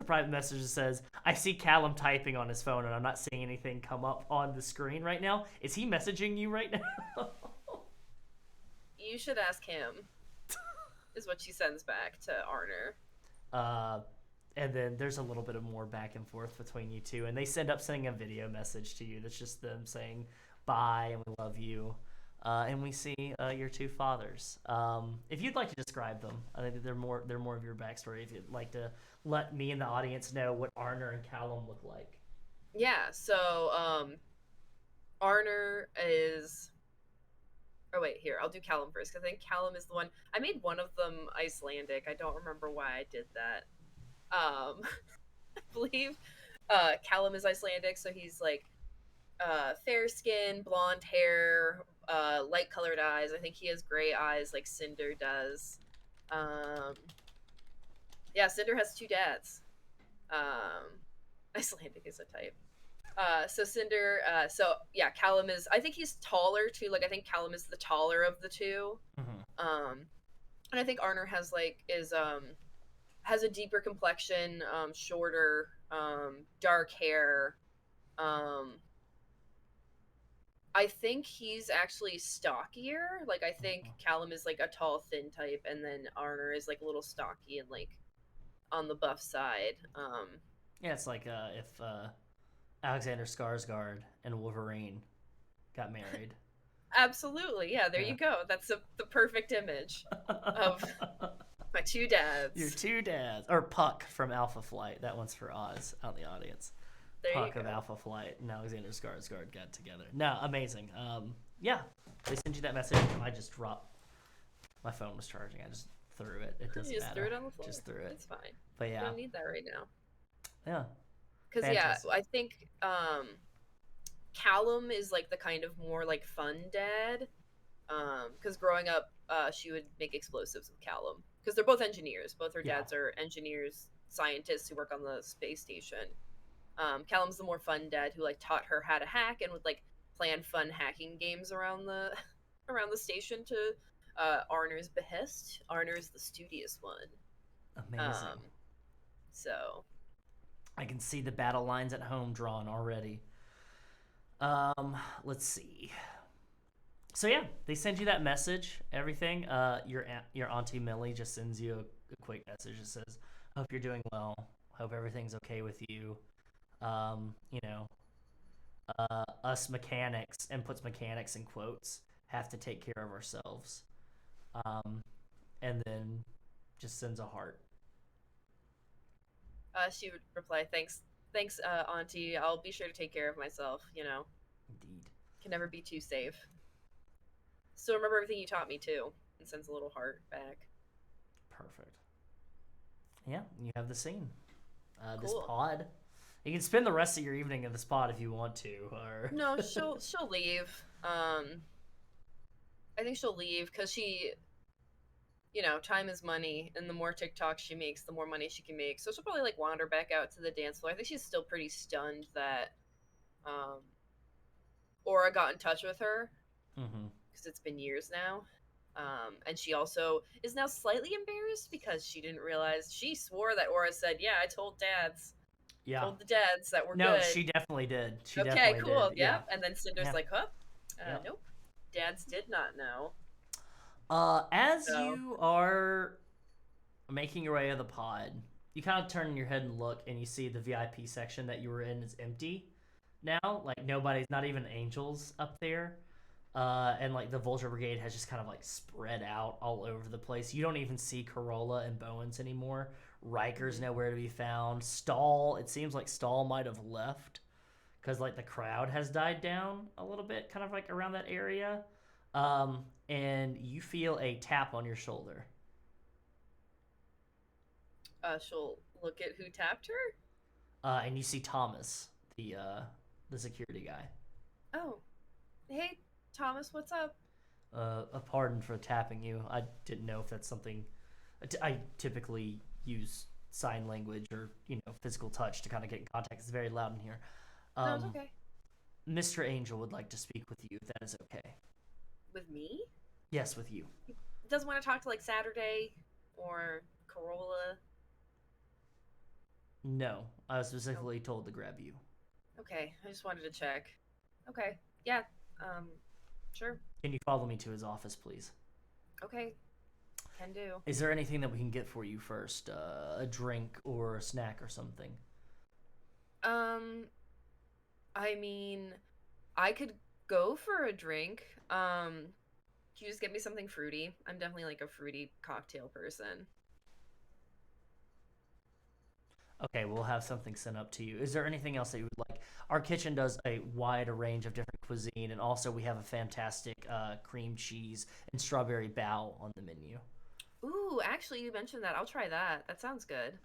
private message that says, I see Callum typing on his phone and I'm not seeing anything come up on the screen right now. Is he messaging you right now? You should ask him, is what she sends back to Arner. And then there's a little bit of more back and forth between you two. And they end up sending a video message to you that's just them saying bye and we love you. And we see your two fathers. If you'd like to describe them, I think they're more of your backstory. If you'd like to let me and the audience know what Arner and Callum look like. Yeah. So Arner is. Oh wait, here I'll do Callum first because I think Callum is the one. I made one of them Icelandic. I don't remember why I did that. I believe Callum is Icelandic, so he's like fair skin, blonde hair. Light colored eyes. I think he has gray eyes like Cinder does. Yeah, Cinder has two dads. Icelandic is a type. So Cinder, Callum is, I think he's taller too. Like, I think Callum is the taller of the two. Mm-hmm. And I think Arner has has a deeper complexion, shorter, dark hair. I think he's actually stockier. Like, I think Callum is like a tall, thin type, and then Arner is like a little stocky and like on the buff side. Yeah, it's like if Alexander Skarsgård and Wolverine got married. Absolutely, yeah. There you go. That's the perfect image of my two dads. Your two dads, or Puck from Alpha Flight. That one's for Oz out in the audience. There you Puck of go. Alpha Flight and Alexander Skarsgård got together. No, amazing. Yeah, they sent you that message. I just dropped. My phone was charging. I just threw it. It doesn't You just matter. threw it on the floor. Just threw it. It's fine. But You yeah, don't need that right now. yeah. Because Fantastic. I think Callum is like the kind of more like fun dad. Because growing up, she would make explosives with Callum. Because they're both engineers. Both her Yeah. dads are engineers, scientists who work on the space station. Callum's the more fun dad who like taught her how to hack and would like plan fun hacking games around the around the station to Arner's behest. Arner's the studious one. Amazing. So I can see the battle lines at home drawn already. Let's see. So yeah, they send you that message, everything. Your auntie Millie just sends you a quick message that says, "Hope you're doing well. Hope everything's okay with you. You know, us mechanics," and puts mechanics in quotes, "have to take care of ourselves." And then just sends a heart. she would reply, "Thanks, Auntie. I'll be sure to take care of myself. You know, Indeed. can never be too safe. Still remember everything you taught me too." And sends a little heart back. Perfect. Yeah, you have the scene. This Cool. pod. You can spend the rest of your evening in this pod if you want to, or No, she'll leave. I think she'll leave because she, you know, time is money, and the more TikToks she makes, the more money she can make. So she'll probably like wander back out to the dance floor. I think she's still pretty stunned that Aura got in touch with her because it's been years now. And she also is now slightly embarrassed because she didn't realize, she swore that Aura said, "Yeah, I told dads." yeah. Told the dads that we're No, good. she definitely did. She Okay, definitely cool. did. Yep. And then Cinder's Yeah. like, "Huh? Yep. Nope. Dads did not know." As So- you are making your way to the pod, you kind of turn your head and look, and you see the VIP section that you were in is empty now. Like, nobody's, not even angels up there. And like the Vulture Brigade has just kind of like spread out all over the place. You don't even see Corolla and Bowens anymore. Ryker's nowhere to be found. Stahl, it seems like Stahl might have left because like the crowd has died down a little bit, kind of like around that area. And you feel a tap on your shoulder. She'll look at who tapped her. And you see Thomas, the security guy. Oh, hey, Thomas, what's up? A pardon for tapping you. I didn't know if that's something. I typically use sign language or physical touch to kind of get in contact. It's very loud in here. No, it's okay. Mr. Angel would like to speak with you, if that is okay. With me? Yes, with you. Doesn't want to talk to like Saturday or Corolla. No, I was specifically told to grab you. Okay, I just wanted to check. Okay, yeah, sure. Can you follow me to his office, please? Okay, can do. Is there anything that we can get for you first? A drink or a snack or something? I mean, I could go for a drink. Can you just get me something fruity? I'm definitely like a fruity cocktail person. Okay, we'll have something sent up to you. Is there anything else that you would like? Our kitchen does a wide range of different cuisine, and also we have a fantastic cream cheese and strawberry bao on the menu. Ooh, actually, you mentioned that. I'll try that. That sounds good.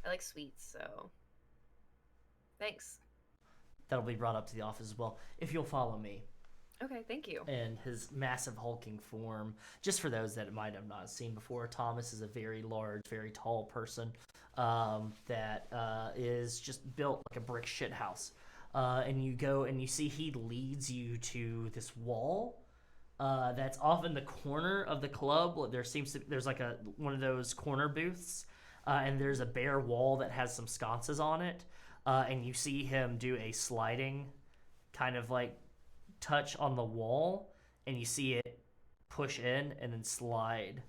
I like sweets, so thanks. That'll be brought up to the office as well, if you'll follow me. Okay, thank you. And his massive hulking form, just for those that might have not seen before, Thomas is a very large, very tall person that is just built like a brick shit house. And you go and you see he leads you to this wall that's off in the corner of the club. There's like one of those corner booths, and there's a bare wall that has some sconces on it. And you see him do a sliding kind of like touch on the wall, and you see it push in and then slide,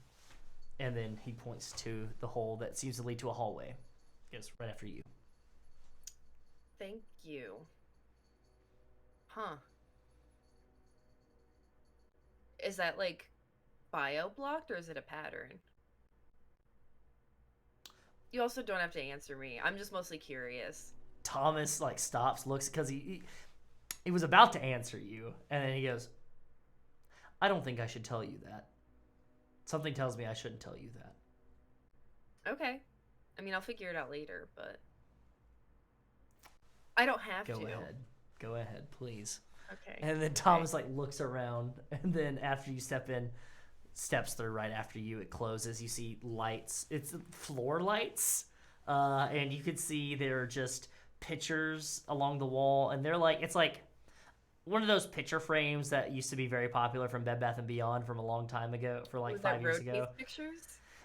and then he points to the hole that seems to lead to a hallway. It goes right after you. Thank you. Huh. Is that like bio blocked or is it a pattern? You also don't have to answer me. I'm just mostly curious. Thomas like stops, looks, because he was about to answer you, and then he goes, I don't think I should tell you that. Something tells me I shouldn't tell you that. Okay. I mean, I'll figure it out later, but I don't have to. Go ahead, please. Okay. And then Thomas like looks around, and then after you step in, steps through right after you, it closes. You see lights. It's floor lights, and you can see there are just pictures along the wall, and they're like, it's like one of those picture frames that used to be very popular from Bed Bath & Beyond from a long time ago, for like 5 years ago. Pictures?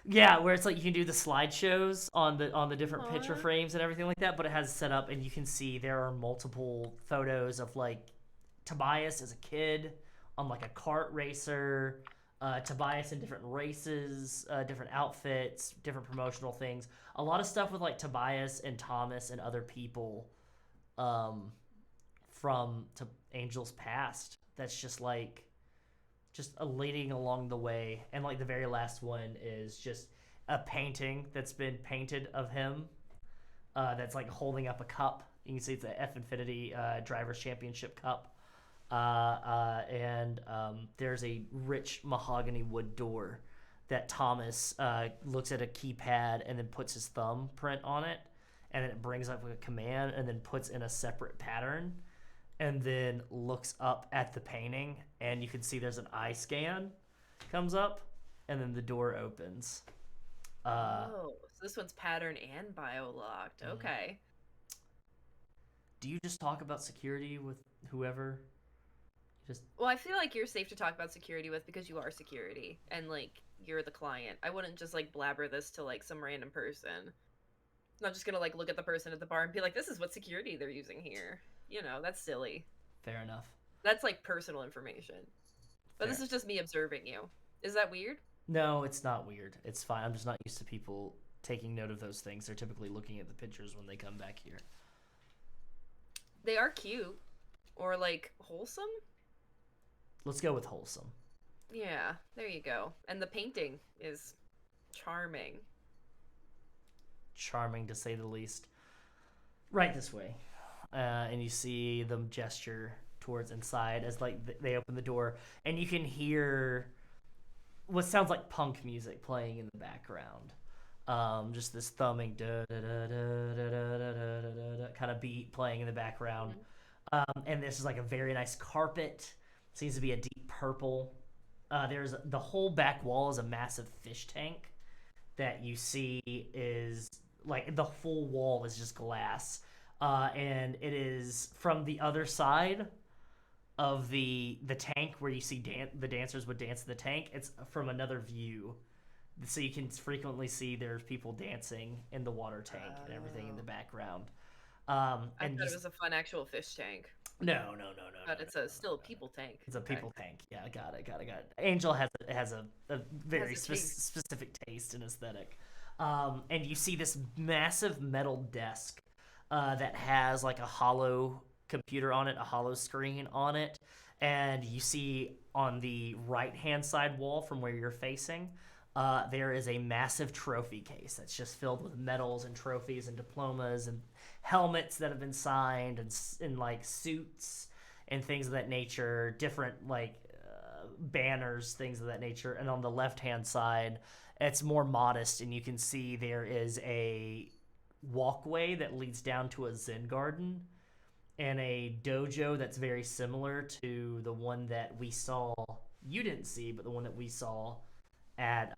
Yeah, where it's like you can do the slideshows on the different picture Aww. frames and everything like that, but it has set up, and you can see there are multiple photos of like Tobias as a kid on like a kart racer, Tobias in different races, different outfits, different promotional things. A lot of stuff with like Tobias and Thomas and other people from Angel's past. That's just a leading along the way. And like the very last one is just a painting that's been painted of him that's like holding up a cup. You can see it's a Infiniti Drivers' Championship cup. And there's a rich mahogany wood door that Thomas looks at a keypad and then puts his thumbprint on it, and then it brings up a command and then puts in a separate pattern, and then looks up at the painting, and you can see there's an eye scan comes up, and then the door opens. So this one's pattern and bio-locked. Okay. Do you just talk about security with whoever? Well, I feel like you're safe to talk about security with because you are security and like you're the client. I wouldn't just like blabber this to like some random person. I'm not just gonna like look at the person at the bar and be like, this is what security they're using here. You know, that's silly. Fair enough. That's like personal information. But Fair. This is just me observing you. Is that weird? No, it's not weird. It's fine. I'm just not used to people taking note of those things. They're typically looking at the pictures when they come back here. They are cute. Or like wholesome? Let's go with wholesome. Yeah, there you go. And the painting is charming. Charming, to say the least. Right this way. And you see them gesture towards inside as like they open the door. And you can hear what sounds like punk music playing in the background. Just this thumbing kind of beat playing in the background. And this is like a very nice carpet. Seems to be a deep purple. There's the whole back wall is a massive fish tank that you see is like the full wall is just glass. And it is from the other side of the tank where you see the dancers would dance in the tank. It's from another view. So you can frequently see there's people dancing in the water tank and everything in the background. I thought it was a fun actual fish tank. No. But it's still a people tank. It's a people tank. Yeah, got it. Angel has a very specific taste and aesthetic. And you see this massive metal desk that has like a hollow computer on it, a hollow screen on it. And you see on the right-hand side wall from where you're facing, there is a massive trophy case that's just filled with medals and trophies and diplomas and helmets that have been signed and like suits and things of that nature, different like banners, things of that nature. And on the left-hand side, it's more modest, and you can see there is a walkway that leads down to a Zen garden and a dojo that's very similar to the one that we saw. You didn't see, but the one that we saw at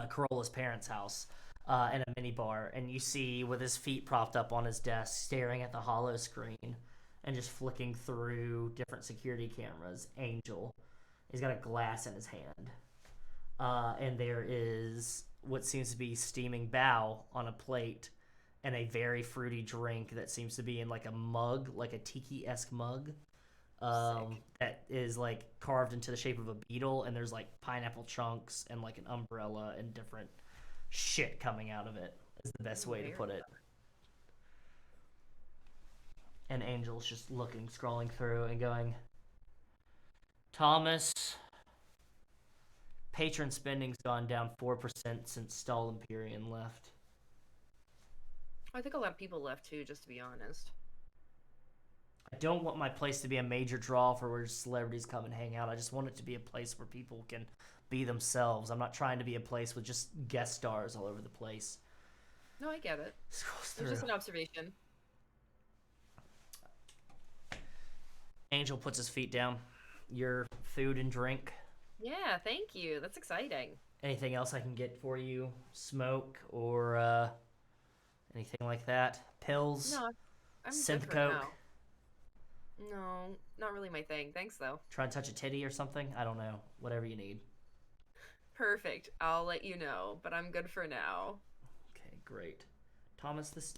Corolla's parents' house, and a mini bar. And you see with his feet propped up on his desk, staring at the hollow screen and just flicking through different security cameras, Angel. He's got a glass in his hand. And there is what seems to be steaming bao on a plate and a very fruity drink that seems to be in like a mug, like a tiki-esque mug. That is like carved into the shape of a beetle, and there's like pineapple chunks and like an umbrella and different shit coming out of it is the best way to put it. And Angel's just looking, scrolling through and going, Thomas, patron spending's gone down 4% since Stahl Imperium left. I think a lot of people left too, just to be honest. I don't want my place to be a major draw for where celebrities come and hang out. I just want it to be a place where people can be themselves. I'm not trying to be a place with just guest stars all over the place. No, I get it. Scrolls It's through. just an observation. Angel puts his feet down. Your food and drink. Yeah, thank you. That's exciting. Anything else I can get for you? Smoke or anything like that? Pills? No, I'm synth good for coke? now. No, not really my thing. Thanks, though. Try and touch a titty or something? I don't know. Whatever you need. Perfect. I'll let you know, but I'm good for now. Okay, great. Thomas, this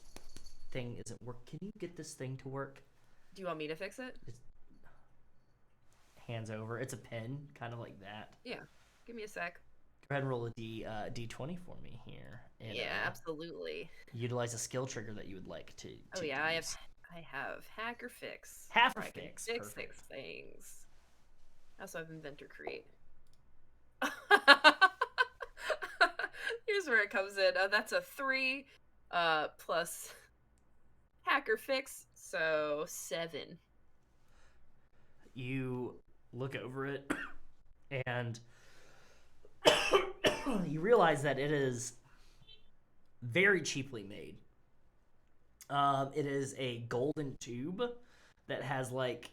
thing isn't work. Can you get this thing to work? Do you want me to fix it? It's hands over. It's a pin, kind of like that. Yeah. Give me a sec. Go ahead and roll a D20 for me here. And, Yeah, absolutely. Utilize a skill trigger that you would like to Oh yeah, use. I have hack or fix. Half Where a I can fix. Fix Perfect. things. I also have inventor create. Here's where it comes in. That's a 3 plus hacker fix, so 7. You look over it and you realize that it is very cheaply made. It is a golden tube that has like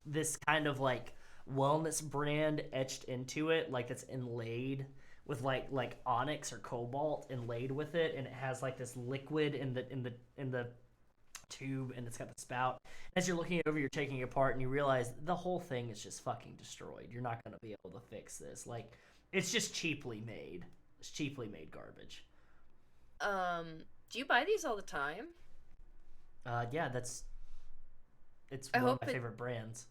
this kind of like wellness brand etched into it, like it's inlaid with like onyx or cobalt inlaid with it, and it has like this liquid in the tube, and it's got the spout. As you're looking it over, you're taking it apart, and you realize the whole thing is just fucking destroyed. You're not gonna be able to fix this. Like, it's just cheaply made. It's cheaply made garbage. Do you buy these all the time? Yeah, it's I one of hope my it- favorite brands.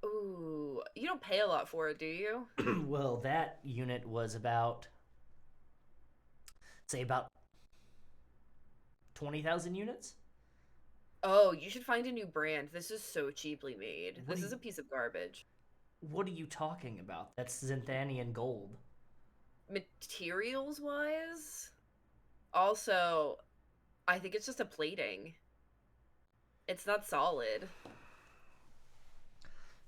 Ooh, you don't pay a lot for it, do you? Well, that unit was about 20,000 units. Oh, you should find a new brand. This is so cheaply made. What This do is you- a piece of garbage. What are you talking about? That's Xanthanian gold. Materials wise, also, I think it's just a plating. It's not solid.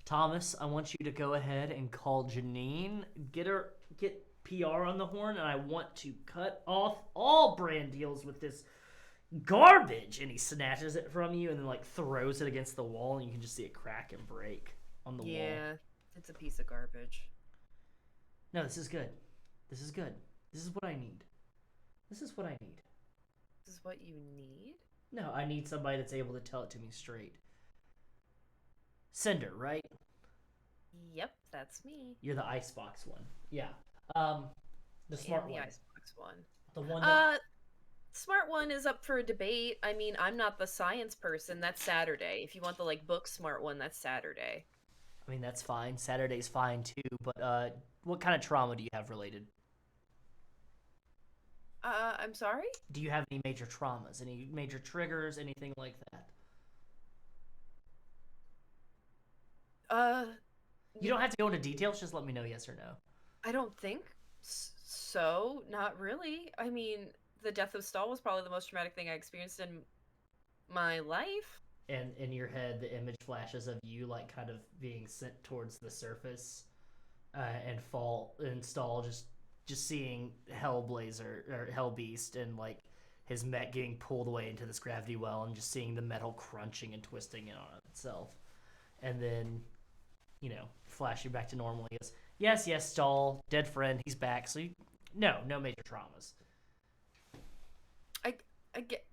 Thomas, I want you to go ahead and call Janine, get PR on the horn, and I want to cut off all brand deals with this garbage. And he snatches it from you and then like throws it against the wall, and you can just see it crack and break on the wall. Yeah, it's a piece of garbage. No, this is good. This is good. This is what I need. This is what I need. This is what you need? No, I need somebody that's able to tell it to me straight. Cinder, right? Yep, that's me. You're the icebox one. Yeah. The smart And the one. Icebox one. The one that Smart one is up for a debate. I mean, I'm not the science person. That's Saturday. If you want the like book smart one, that's Saturday. I mean, that's fine. Saturday's fine too, but what kind of trauma do you have related? I'm sorry? Do you have any major traumas? Any major triggers? Anything like that? You don't have to go into details, just let me know yes or no. I don't think so. Not really. I mean, the death of Stahl was probably the most traumatic thing I experienced in my life. And in your head, the image flashes of you like kind of being sent towards the surface and Stahl just seeing Hellblazer or Hellbeast and like his mech getting pulled away into this gravity well and just seeing the metal crunching and twisting in on itself. And then, you know, flash you back to normal. He goes, yes, Stahl, dead friend, he's back. So no major traumas. I get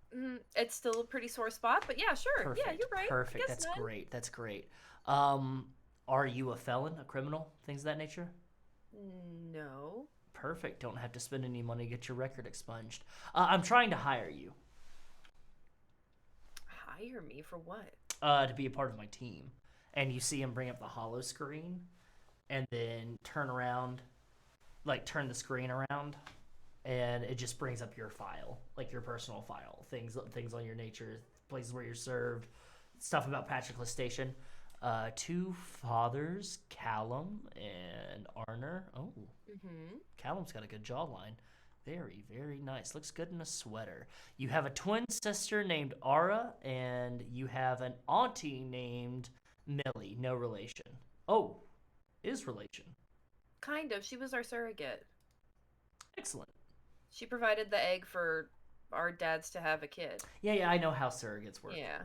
it's still a pretty sore spot, but yeah, sure. Perfect. Yeah, you're right. Perfect. Guess That's none. great. That's great. Are you a felon, a criminal, things of that nature? No. Perfect. Don't have to spend any money to get your record expunged. I'm trying to hire you Hire me for what? to be a part of my team. And you see him bring up the hollow screen and then turn the screen around, and it just brings up your file, like your personal file, things on your nature, places where you're served, stuff about Patroclus Station. 2 fathers, Callum and Arner. Oh, Mm-hmm. Callum's got a good jawline. Very, very nice. Looks good in a sweater. You have a twin sister named Ara, and you have an auntie named Millie. No relation. Oh, is relation. Kind of. She was our surrogate. Excellent. She provided the egg for our dads to have a kid. Yeah, I know how surrogates work. Yeah.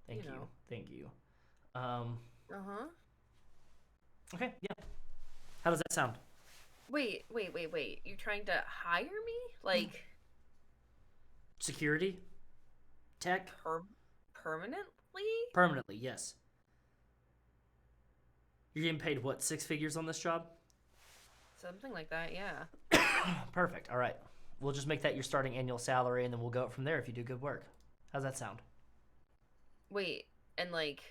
Thank you. know. Thank you. Uh-huh. Okay, yeah. How does that sound? Wait. You trying to hire me? Like Security? Tech? permanently? Permanently, yes. You're getting paid, what, 6 figures on this job? Something like that, yeah. Perfect. All right. We'll just make that your starting annual salary, and then we'll go up from there if you do good work. How's that sound? Wait, and like,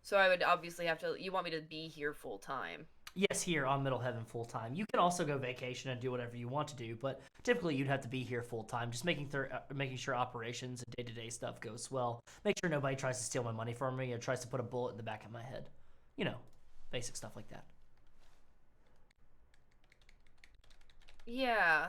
so I would obviously have to, you want me to be here full time? Yes, here on Middle Heaven full time. You can also go vacation and do whatever you want to do, but typically you'd have to be here full time, just making sure operations and day-to-day stuff goes well. Make sure nobody tries to steal my money from me or tries to put a bullet in the back of my head. You know, basic stuff like that. Yeah,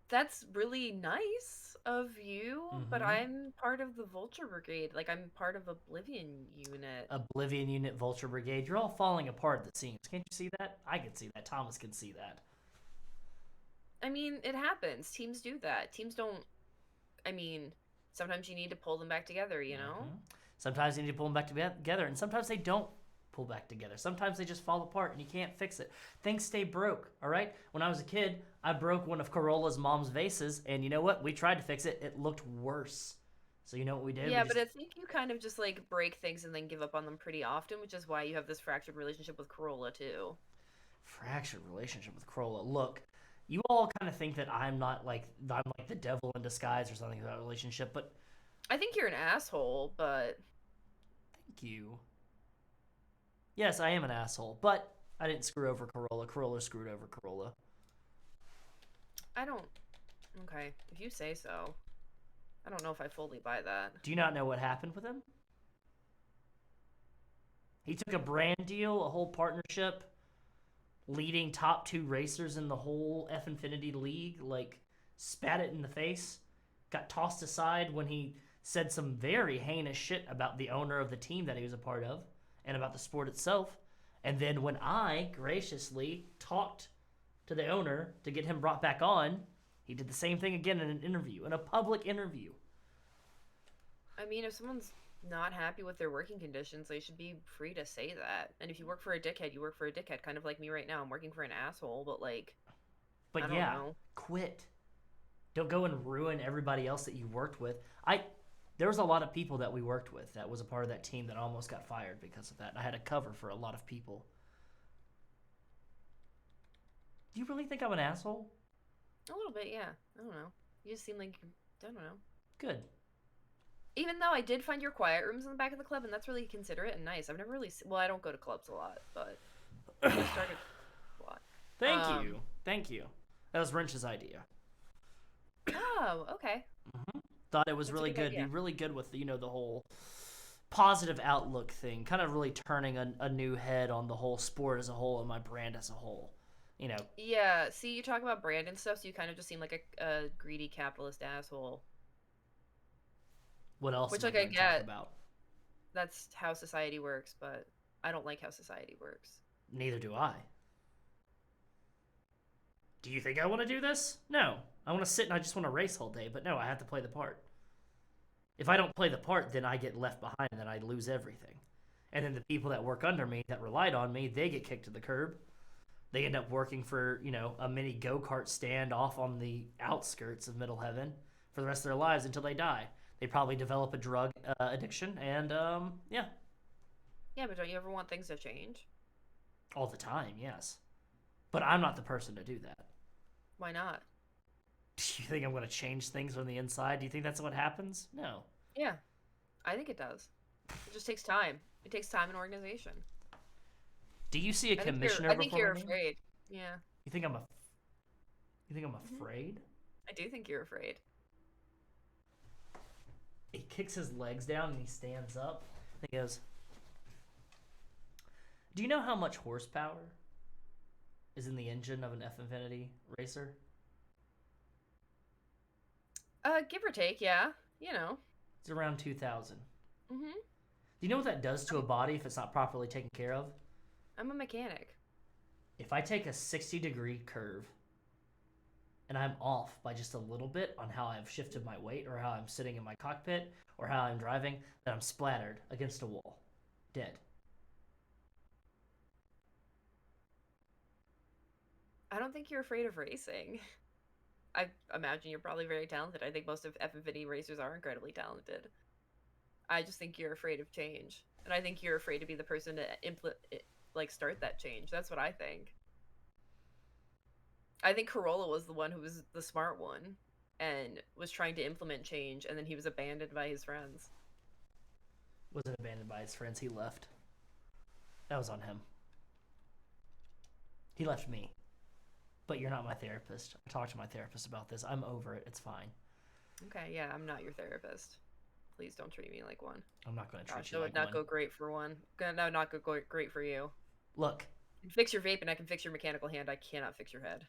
that's really nice of you, but I'm part of the Vulture Brigade. Like, I'm part of Oblivion Unit. Oblivion Unit, Vulture Brigade. You're all falling apart, it seems. Can't you see that? I can see that. Thomas can see that. I mean, it happens. Teams do that. Teams don't, I mean, sometimes you need to pull them back together, you know? Sometimes you need to pull them back together, and sometimes they don't pull back together. Sometimes they just fall apart and you can't fix it. Things stay broke, all right? When I was a kid, I broke one of Corolla's mom's vases, and you know what? We tried to fix it. It looked worse. So you know what we did? Yeah, but I think you kind of just like break things and then give up on them pretty often, which is why you have this fractured relationship with Corolla too. Fractured relationship with Corolla. Look, you all kind of think that I'm like the devil in disguise or something about a relationship, but I think you're an asshole, but thank you. Yes, I am an asshole, but I didn't screw over Corolla. Corolla screwed over Corolla. I don't. Okay, if you say so. I don't know if I fully buy that. Do you not know what happened with him? He took a brand deal, a whole partnership, leading top 2 racers in the whole Infiniti league, like, spat it in the face, got tossed aside when he said some very heinous shit about the owner of the team that he was a part of, and about the sport itself. And then when I graciously talked to the owner to get him brought back on, he did the same thing again in an interview, in a public interview. I mean, if someone's not happy with their working conditions, they should be free to say that. And if you work for a dickhead, you work for a dickhead, kind of like me right now. I'm working for an asshole, but like, but I don't know. Quit. Don't go and ruin everybody else that you worked with. There was a lot of people that we worked with that was a part of that team that almost got fired because of that. I had to cover for a lot of people. Do you really think I'm an asshole? A little bit, yeah. I don't know. You just seem like, I don't know. Good. Even though I did find your quiet rooms in the back of the club, and that's really considerate and nice. I've never really, well, I don't go to clubs a lot, but I started a lot. Thank you. That was Wrench's idea. Oh, okay. Thought it was That's really a good good. idea. Be really good with the whole positive outlook thing. Kind of really turning a new head on the whole sport as a whole and my brand as a whole. You know. Yeah, see, you talk about brand and stuff, so you kind of just seem like a greedy capitalist asshole. What else? Which, am like, I gonna talk get. about? That's how society works, but I don't like how society works. Neither do I. Do you think I want to do this? No. I want to sit and I just want to race all day, but no, I have to play the part. If I don't play the part, then I get left behind and then I lose everything. And then the people that work under me, that relied on me, they get kicked to the curb. They end up working for, a mini go-kart stand off on the outskirts of Middle Heaven for the rest of their lives until they die. They probably develop a drug addiction, and, yeah. Yeah, but don't you ever want things to change? All the time, yes. But I'm not the person to do that. Why not? Do you think I'm going to change things from the inside? Do you think that's what happens? No. Yeah, I think it does. It just takes time. It takes time and organization. Do you see a commissioner? I think you're afraid. Yeah. You think I'm afraid? I do think you're afraid. He kicks his legs down and he stands up. And he goes, "Do you know how much horsepower is in the engine of an F-infinity racer? Give or take, yeah. You know. It's around 2,000. Mm-hmm. Do you know what that does to a body if it's not properly taken care of? I'm a mechanic. If I take a 60-degree curve and I'm off by just a little bit on how I've shifted my weight or how I'm sitting in my cockpit or how I'm driving, then I'm splattered against a wall. Dead. I don't think you're afraid of racing. I imagine you're probably very talented. I think most of F-infinity racers are incredibly talented. I just think you're afraid of change. And I think you're afraid to be the person to start that change. That's what I think. I think Corolla was the one who was the smart one and was trying to implement change, and then he was abandoned by his friends. Wasn't abandoned by his friends. He left. That was on him. He left me. But you're not my therapist. I talked to my therapist about this. I'm over it. It's fine. Okay, yeah, I'm not your therapist. Please don't treat me like one. I'm not going to treat Gosh, you that like would not one. go great for one. No, not go great for you. Look, You can fix your vape and I can fix your mechanical hand. I cannot fix your head.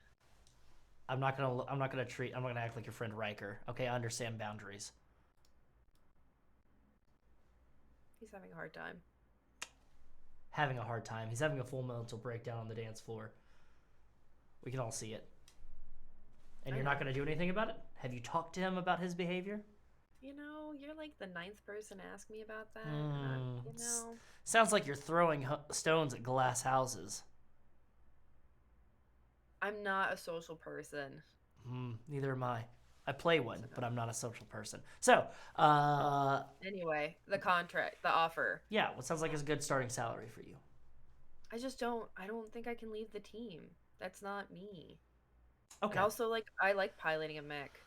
I'm not gonna act like your friend Ryker. Okay, I understand boundaries. He's having a hard time. Having a hard time. He's having a full mental breakdown on the dance floor. We can all see it. And you're not gonna do anything about it? Have you talked to him about his behavior? You know, you're like the 9th person to ask me about that. And you know, Sounds like you're throwing stones at glass houses. I'm not a social person. Neither am I. I play one, but I'm not a social person. So, Anyway, the contract, the offer. yeah, what sounds like is a good starting salary for you. I don't think I can leave the team. That's not me. Okay. And also, like, I like piloting a mech.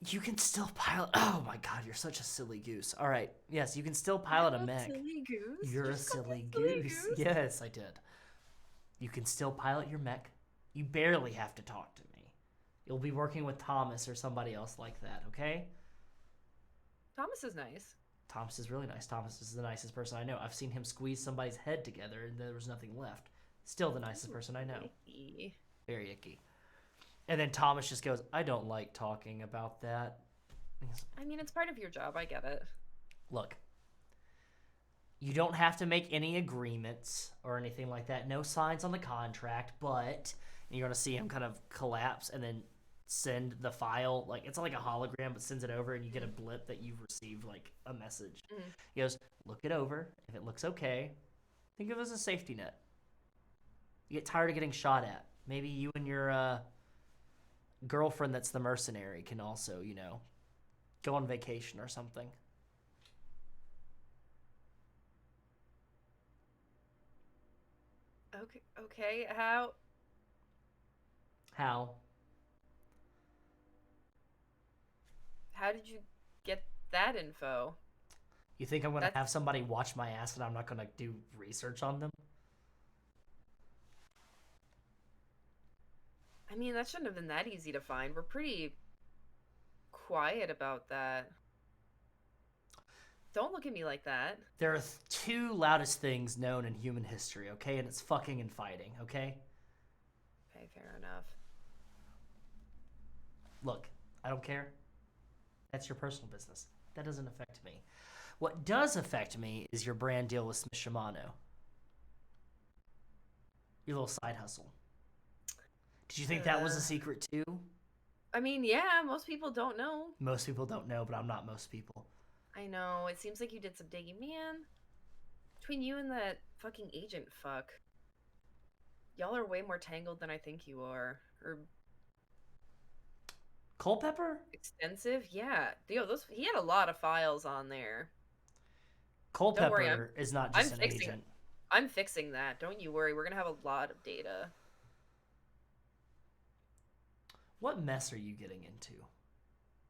You can still pilot. Oh my god, you're such a silly goose. All right. Yes, you can still pilot a mech. Silly goose. You're You a just called silly me goose. Yes, I did. You can still pilot your mech. You barely have to talk to me. You'll be working with Thomas or somebody else like that, okay? Thomas is nice. Thomas is really nice. Thomas is the nicest person I know. I've seen him squeeze somebody's head together and there was nothing left. Still the nicest person I know. Icky. Very icky. And then Thomas just goes, I don't like talking about that. I mean, it's part of your job. I get it. Look, you don't have to make any agreements or anything like that. No signs on the contract, but you're going to see him kind of collapse and then send the file. Like, it's like a hologram, but sends it over and you get a blip that you've received, like, a message. He goes, look it over. If it looks okay, think of it as a safety net. You get tired of getting shot at. Maybe you and your girlfriend that's the mercenary can also, you know, go on vacation or something. Okay. How? How? How did you get that info? You think I'm going to have somebody watch my ass and I'm not going to do research on them? I mean, that shouldn't have been that easy to find. We're pretty quiet about that. Don't look at me like that. There are two loudest things known in human history, okay? And it's fucking and fighting, okay? Okay, fair enough. Look, I don't care. That's your personal business. That doesn't affect me. What does affect me is your brand deal with Smith Shimano. Your little side hustle. Did you think that was a secret too? I mean, yeah, most people don't know. Most people don't know, but I'm not most people. I know. It seems like you did some digging. Man, between you and that fucking agent fuck, y'all are way more tangled than I think you are. Or Culpepper? extensive? Yeah. Yo, he had a lot of files on there. Culpepper is not just an agent. I'm fixing that. Don't you worry. We're going to have a lot of data. What mess are you getting into?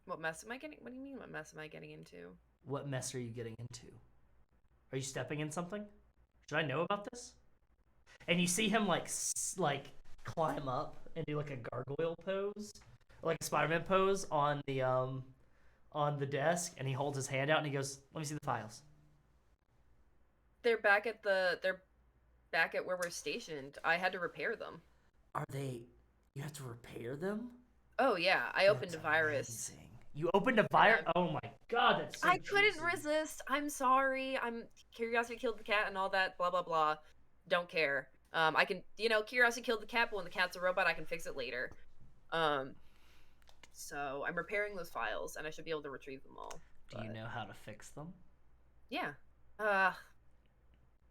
What mess am I getting? What do you mean, what mess am I getting into? What mess are you getting into? Are you stepping in something? Should I know about this? And you see him like climb up and do like a gargoyle pose, like a Spider-Man pose on the desk, and he holds his hand out and he goes, "Let me see the files." They're back at where we're stationed. I had to repair them. Are they? You have to repair them? Oh yeah, I opened a That's virus. amazing. You opened a virus? Oh my god, that's so I couldn't juicy. resist. I'm sorry. I'm curiosity killed the cat and all that. Blah blah blah. Don't care. I can, curiosity killed the cat, but when the cat's a robot, I can fix it later. Um, so I'm repairing those files, and I should be able to retrieve them all. Do you know how to fix them? Yeah.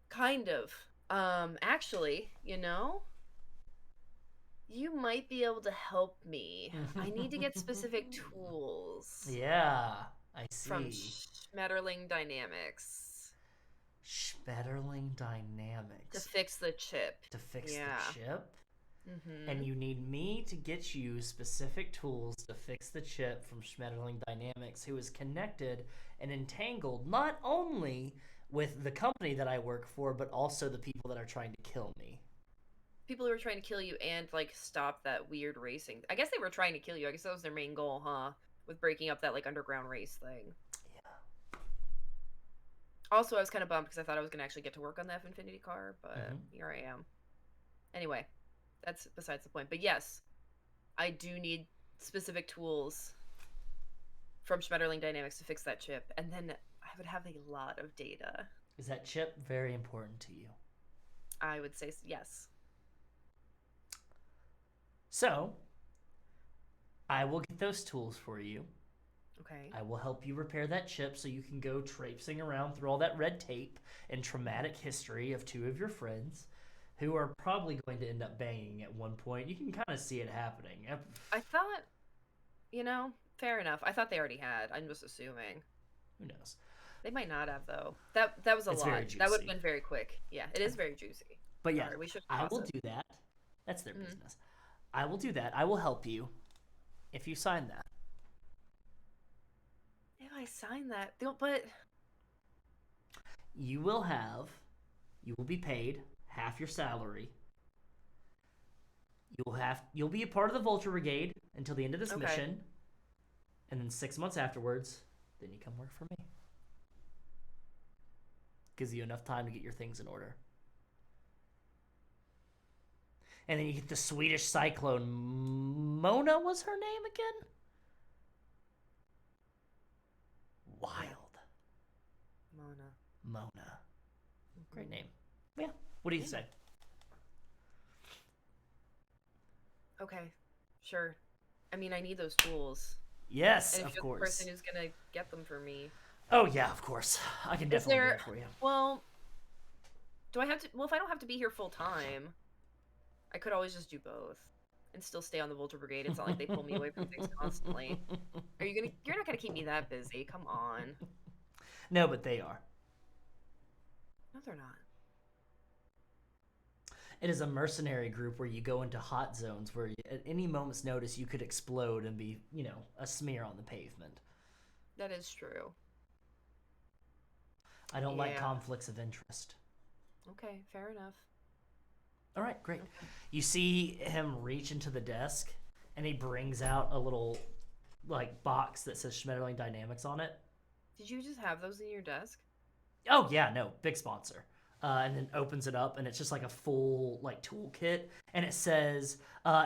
Kind of. Actually, you might be able to help me. I need to get specific tools. Yeah, I see. From Schmetterling Dynamics. Schmetterling Dynamics. To fix the chip. To fix the chip? Mm-hmm. And you need me to get you specific tools to fix the chip from Schmetterling Dynamics, who is connected and entangled not only with the company that I work for, but also the people that are trying to kill me. People who are trying to kill you and, stop that weird racing. I guess they were trying to kill you. I guess that was their main goal, huh? With breaking up that, underground race thing. Yeah. Also, I was kind of bummed because I thought I was going to actually get to work on the Infinity car, but here I am. Anyway, that's besides the point. But yes, I do need specific tools from Schmetterling Dynamics to fix that chip, and then I would have a lot of data. Is that chip very important to you? I would say yes. So, I will get those tools for you. Okay. I will help you repair that chip so you can go traipsing around through all that red tape and traumatic history of two of your friends who are probably going to end up banging at one point. You can kind of see it happening. I thought, fair enough. I thought they already had. I'm just assuming. Who knows? They might not have, though. That was a lot. Very juicy. That would have been very quick. Yeah, it is very juicy. But yeah, Sorry, we should I will pause it. do that. That's their business. I will do that. I will help you if you sign that. If I sign that, but You will be paid half your salary. You'll be a part of the Vulture Brigade until the end of this mission. And then 6 months afterwards, then you come work for me. Gives you enough time to get your things in order. And then you get the Swedish Cyclone. Mona was her name again? Wild. Mona. Great name. Yeah. What do you say? Okay. Sure. I mean, I need those tools. Yes, and if of you're course. the person who's going to get them for me. Oh, yeah, of course. I can definitely do it for you. Well, do I have to... Well, if I don't have to be here full time, I could always just do both and still stay on the Vulture Brigade. It's not like they pull me away from things constantly. You're not gonna keep me that busy. Come on. No, but they are. No, they're not. It is a mercenary group where you go into hot zones where at any moment's notice you could explode and be, a smear on the pavement. That is true. I don't like conflicts of interest. Okay, fair enough. All right, great. Okay. You see him reach into the desk, and he brings out a little, box that says Schmetterling Dynamics on it. Did you just have those in your desk? Oh, yeah, no, big sponsor. And then opens it up, and it's just a full, toolkit. And it says,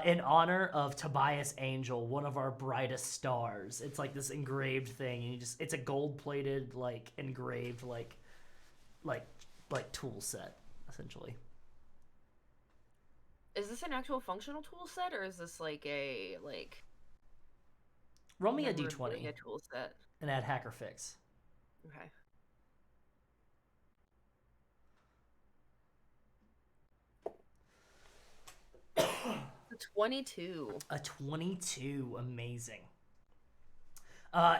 in honor of Tobias Angel, one of our brightest stars. It's this engraved thing, and it's a gold-plated, engraved, tool set, essentially. Is this an actual functional tool set, or is this a roll me a d20 a tool set and add hacker fix? Okay. A 22. A 22, amazing.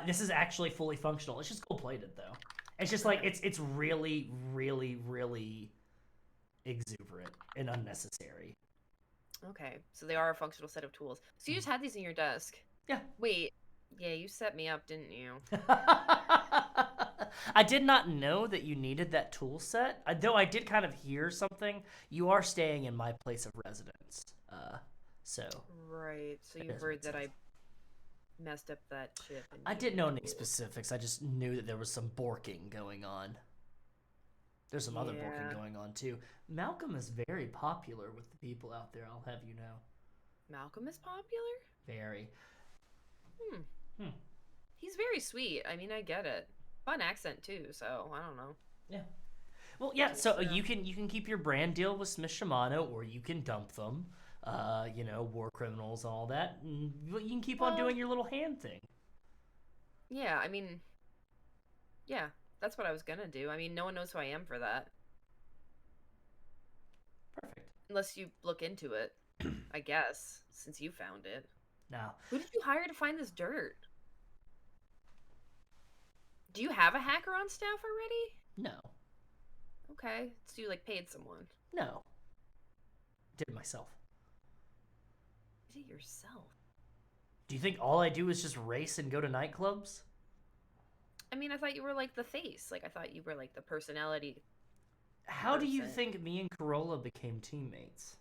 This is actually fully functional. It's just gold plated though. It's just it's really, really, really exuberant and unnecessary. Okay, so they are a functional set of tools. So you just had these in your desk? Yeah. Wait, yeah, you set me up, didn't you? I did not know that you needed that tool set, though I did kind of hear something. You are staying in my place of residence, so... Right, so you heard that I messed up that chip. And I didn't know any specifics, I just knew that there was some borking going on. There's some other booking Yeah. going on too. Malcolm is very popular with the people out there, I'll have you know. Malcolm is popular? Very. Hmm. Hmm. He's very sweet. I mean, I get it. Fun accent too, so I don't know. Yeah. Well, yeah. To each So their you own. can keep your brand deal with Smith Shimano, or you can dump them. You know, war criminals and all that. And you can keep on Well, doing your little hand thing. yeah, I mean, yeah, that's what I was gonna do. I mean, no one knows who I am for that. Perfect. Unless you look into it, I guess, since you found it. Now, Who did you hire to find this dirt? Do you have a hacker on staff already? no, Okay, so you like paid someone. no, did it myself. Did it yourself? Do you think all I do is just race and go to nightclubs? I mean, I thought you were like the face. Like I thought you were like the personality. How do you Person. think me and Corolla became teammates?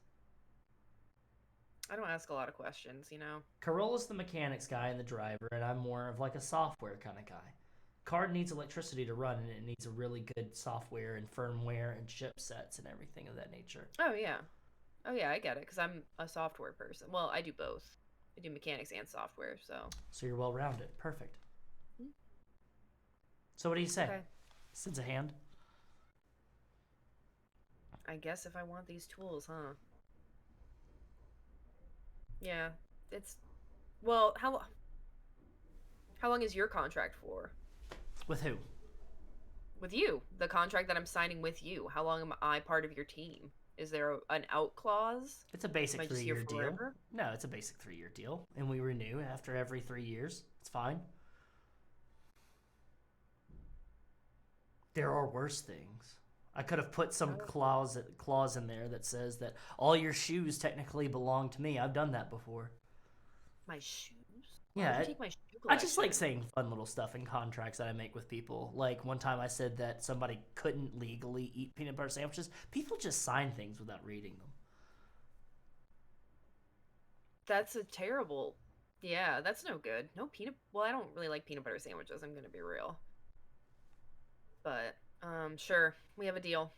I don't ask a lot of questions, you know. Corolla's the mechanics guy and the driver, and I'm more of like a software kind of guy. Car needs electricity to run, and it needs a really good software and firmware and chipsets and everything of that nature. Oh yeah, oh yeah, I get it. Because I'm a software person. Well, I do both. I do mechanics and software. So you're well rounded. Perfect. Hmm. So what do you say? Okay. Sends a hand. I guess if I want these tools, huh? Yeah, it's well. How long is your contract for? With who? With you, the contract that I'm signing with you. How long am I part of your team? Is there an out clause? It's a Am basic I just here 3-year deal. forever? No, it's a basic 3-year deal, and we renew after every 3 years. It's fine. There are worse things. I could have put some clause in there that says that all your shoes technically belong to me. I've done that before. My shoes? Yeah, Why would you take my shoe I just like collection? saying fun little stuff in contracts that I make with people. Like one time I said that somebody couldn't legally eat peanut butter sandwiches. People just sign things without reading them. That's a terrible. Yeah, that's no good. No peanut. Well, I don't really like peanut butter sandwiches. I'm gonna be real. But sure, we have a deal.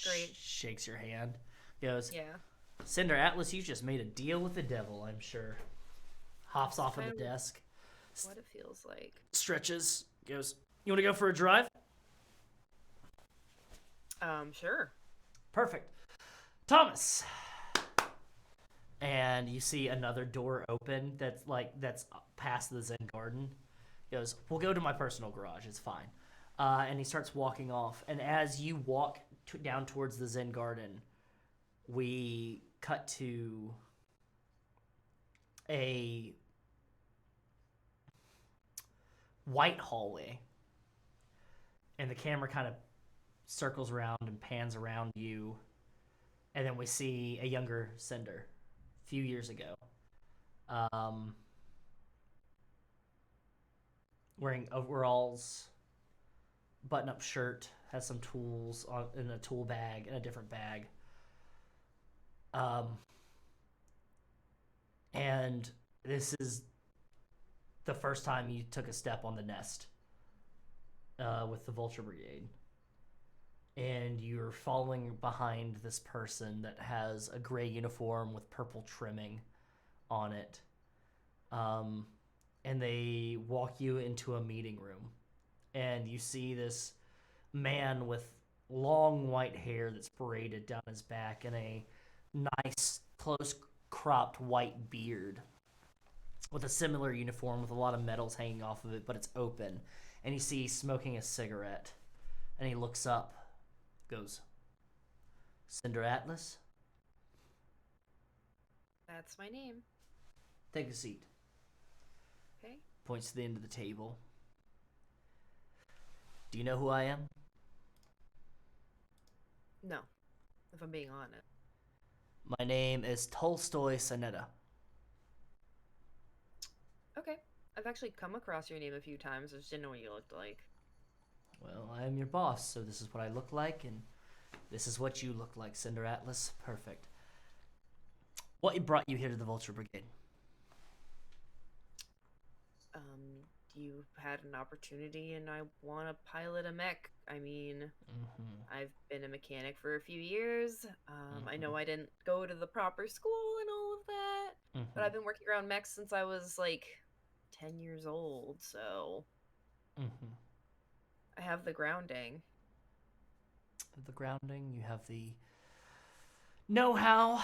Great. Shakes your hand. Goes, Yeah. Cinder, Atlus, you just made a deal with the devil, I'm sure. Hops off of the Kind of desk. what it feels like. Stretches. Goes, you want to go for a drive? Sure. Perfect. Thomas. And you see another door open that's past the Zen garden. He goes, we'll go to my personal garage. It's fine. And he starts walking off. And as you walk down towards the Zen garden, we cut to a white hallway. And the camera kind of circles around and pans around you. And then we see a younger Cinder. Few years ago, wearing overalls, button-up shirt, has some tools in a tool bag, in a different bag, and this is the first time you took a step on the nest with the Vulture brigade. And you're following behind this person that has a gray uniform with purple trimming on it. And they walk you into a meeting room. And you see this man with long white hair that's braided down his back and a nice, close-cropped white beard with a similar uniform with a lot of medals hanging off of it, but it's open. And you see he's smoking a cigarette. And he looks up. Goes, Cinder Atlus? That's my name. Take a seat. Okay. Points to the end of the table. Do you know who I am? No, if I'm being honest. My name is Tolstoy Sonetta. Okay. I've actually come across your name a few times. I just didn't know what you looked like. Well, I am your boss, so this is what I look like, and this is what you look like, Cinder Atlus. Perfect. What brought you here to the Vulture Brigade? You had an opportunity and I want to pilot a mech. I mean, I've been a mechanic for a few years. I know I didn't go to the proper school and all of that, but I've been working around mechs since I was like 10 years old, so I have the grounding. The grounding, you have the know-how.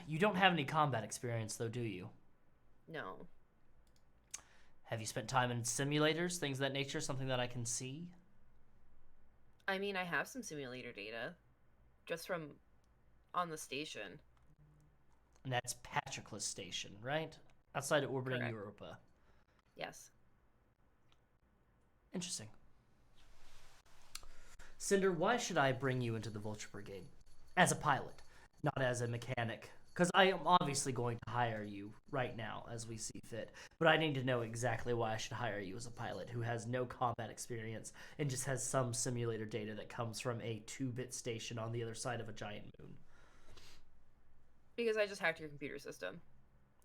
You don't have any combat experience, though, do you? No. Have you spent time in simulators, things of that nature, something that I can see? I mean, I have some simulator data, just from on the station. And that's Patroclus Station, right? Outside of orbiting Correct. Europa. Yes. Interesting. Cinder, why should I bring you into the Vulture Brigade? As a pilot, not as a mechanic. Because I am obviously going to hire you right now as we see fit. But I need to know exactly why I should hire you as a pilot who has no combat experience and just has some simulator data that comes from a 2-bit station on the other side of a giant moon. Because I just hacked your computer system.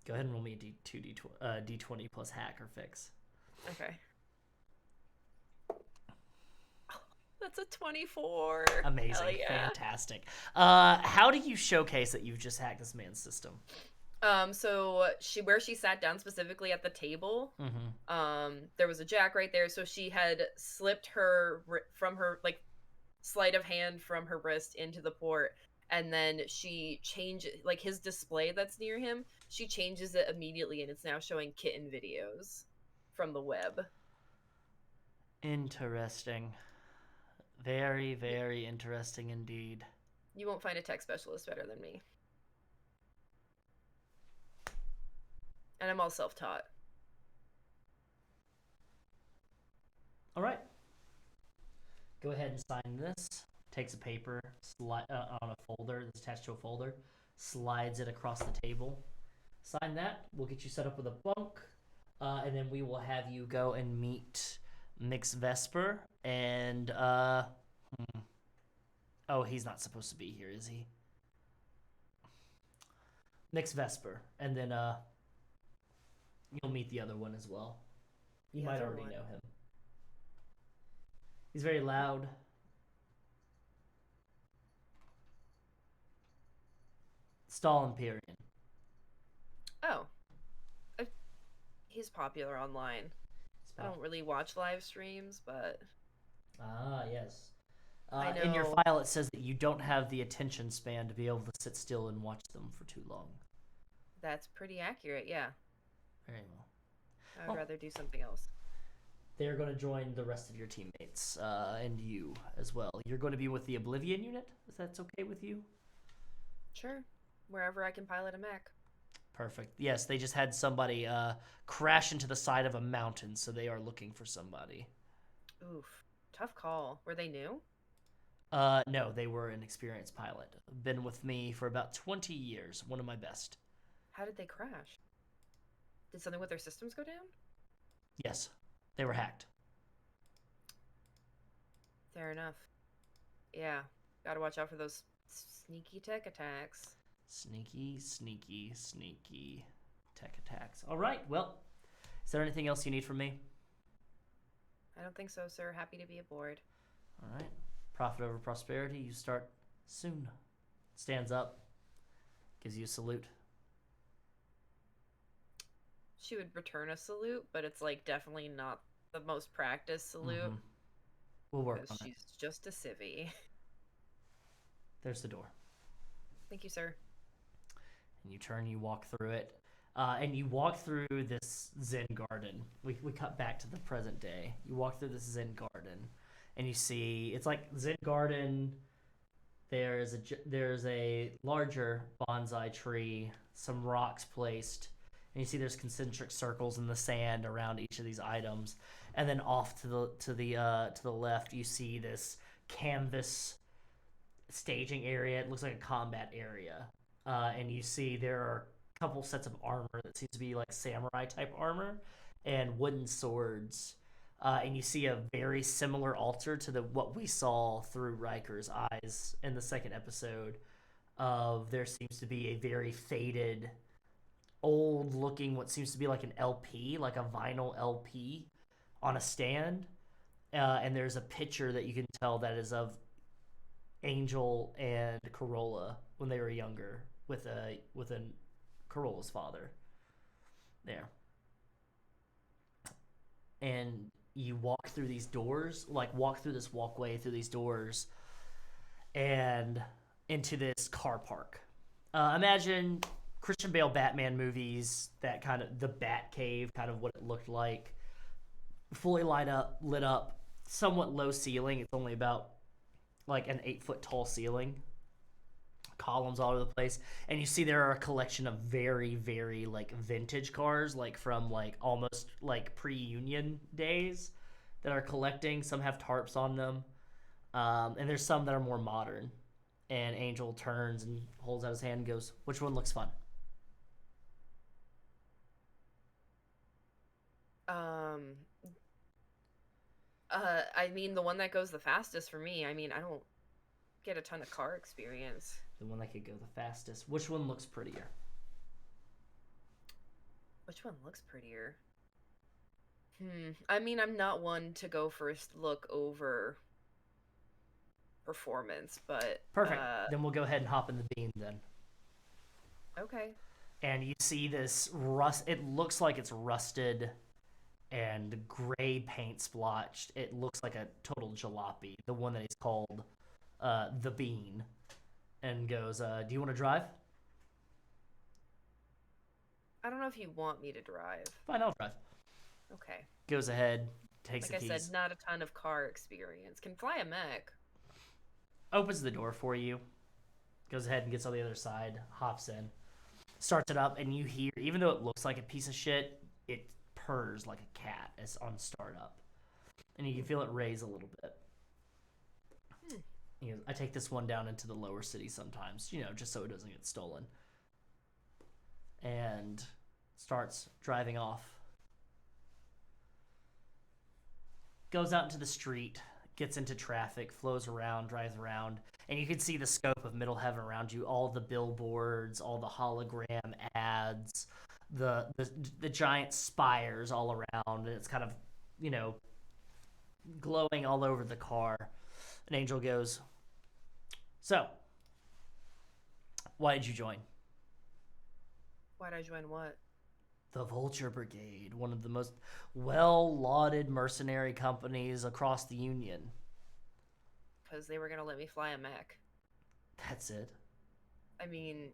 Go ahead and roll me a D20 plus hack or fix. Okay. That's a 24. Amazing. Hell yeah. Fantastic. How do you showcase that you've just hacked this man's system? So where she sat down specifically at the table, there was a jack right there, so she had slipped her from her like sleight of hand from her wrist into the port, and then she changed like his display that's near him. She changes it immediately, and it's now showing kitten videos from the web. Interesting. Very, very interesting indeed. You won't find a tech specialist better than me. And I'm all self-taught. All right. Go ahead and sign this. Takes a paper on a folder that's attached to a folder, slides it across the table. Sign that. We'll get you set up with a bunk, and then we will have you go and meet Mix Vesper and oh, he's not supposed to be here, is he? Mix Vesper, and then you'll meet the other one as well. You might already know him. He's very loud. Stalin Period. Oh. He's popular online. I don't really watch live streams, but... Ah, yes. I know... In your file, it says that you don't have the attention span to be able to sit still and watch them for too long. That's pretty accurate, yeah. Very well. I would rather do something else. They're going to join the rest of your teammates, and you as well. You're going to be with the Oblivion unit, if that's okay with you? Sure. Wherever I can pilot a mech. Perfect. Yes, they just had somebody crash into the side of a mountain, so they are looking for somebody. Oof. Tough call. Were they new? No, they were an experienced pilot. Been with me for about 20 years. One of my best. How did they crash? Did something with their systems go down? Yes, they were hacked. Fair enough. Yeah, gotta watch out for those sneaky tech attacks. Sneaky, sneaky, sneaky tech attacks. All right, well, is there anything else you need from me? I don't think so, sir. Happy to be aboard. All right. Profit over prosperity. You start soon. Stands up. Gives you a salute. She would return a salute, but it's like definitely not the most practiced salute. We'll work on it. She's just a civvy. There's the door. Thank you, sir. And you turn, you walk through it. And you walk through this Zen garden. We cut back to the present day. You walk through this Zen garden. And you see, it's like Zen garden. There's a larger bonsai tree, some rocks placed. And you see there's concentric circles in the sand around each of these items. And then off to the left, you see this canvas staging area. It looks like a combat area. And you see there are a couple sets of armor that seems to be like samurai type armor and wooden swords. And you see a very similar altar to what we saw through Ryker's eyes in the second episode. There seems to be a very faded, old-looking, what seems to be like an LP, like a vinyl LP, on a stand. And there's a picture that you can tell that is of Angel and Corolla when they were younger with a Corolla's father. There. And you walk through these doors, like walk through this walkway through these doors and into this car park. Imagine Christian Bale Batman movies, that kind of the Bat Cave, kind of what it looked like. Fully lit up, somewhat low ceiling. It's only about like an 8 foot tall ceiling. Columns all over the place, and you see there are a collection of very, very like vintage cars, like from like almost like pre-union days, that are collecting. Some have tarps on them, and there's some that are more modern. And Angel turns and holds out his hand and goes, "Which one looks fun?" I mean, the one that goes the fastest for me. I mean, I don't get a ton of car experience. The one that could go the fastest. Which one looks prettier? Which one looks prettier? I mean, I'm not one to go first look over performance, but Perfect. Then we'll go ahead and hop in the beam then. Okay. And you see this rust. It looks like it's rusted and gray paint splotched. It looks like a total jalopy. The one that he's called the Bean. And goes, "Do you want to drive?" I don't know if you want me to drive. Fine, I'll drive. Okay. Goes ahead, takes Like the I keys. said, not a ton of car experience. Can fly a mech. Opens the door for you. Goes ahead and gets on the other side. Hops in. Starts it up, and you hear, even though it looks like a piece of shit, it purrs like a cat as on startup. And you can feel it raise a little bit. He goes, "I take this one down into the lower city sometimes, just so it doesn't get stolen." And starts driving off. Goes out into the street, gets into traffic, flows around, drives around, and you can see the scope of Middle Heaven around you, all the billboards, all the hologram ads, the giant spires all around, and it's kind of, glowing all over the car. And Angel goes, "So, why did you join?" Why'd I join what? The Vulture Brigade, one of the most well-lauded mercenary companies across the Union. Because they were going to let me fly a mech. That's it. I mean,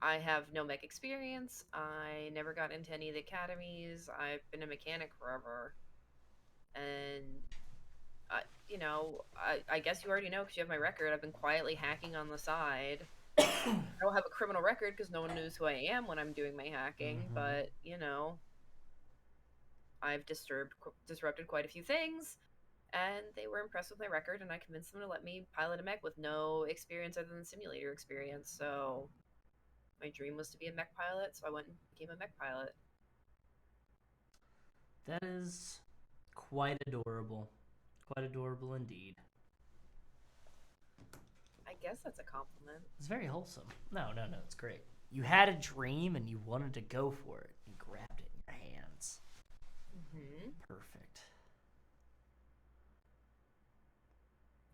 I have no mech experience. I never got into any of the academies. I've been a mechanic forever. And, I guess you already know because you have my record. I've been quietly hacking on the side. I don't have a criminal record because no one knows who I am when I'm doing my hacking, but, I've disrupted quite a few things, and they were impressed with my record, and I convinced them to let me pilot a mech with no experience other than simulator experience. So my dream was to be a mech pilot, so I went and became a mech pilot. That is quite adorable. Quite adorable indeed. I guess that's a compliment. It's very wholesome. No, it's great. You had a dream and you wanted to go for it. You grabbed it in your hands. Perfect.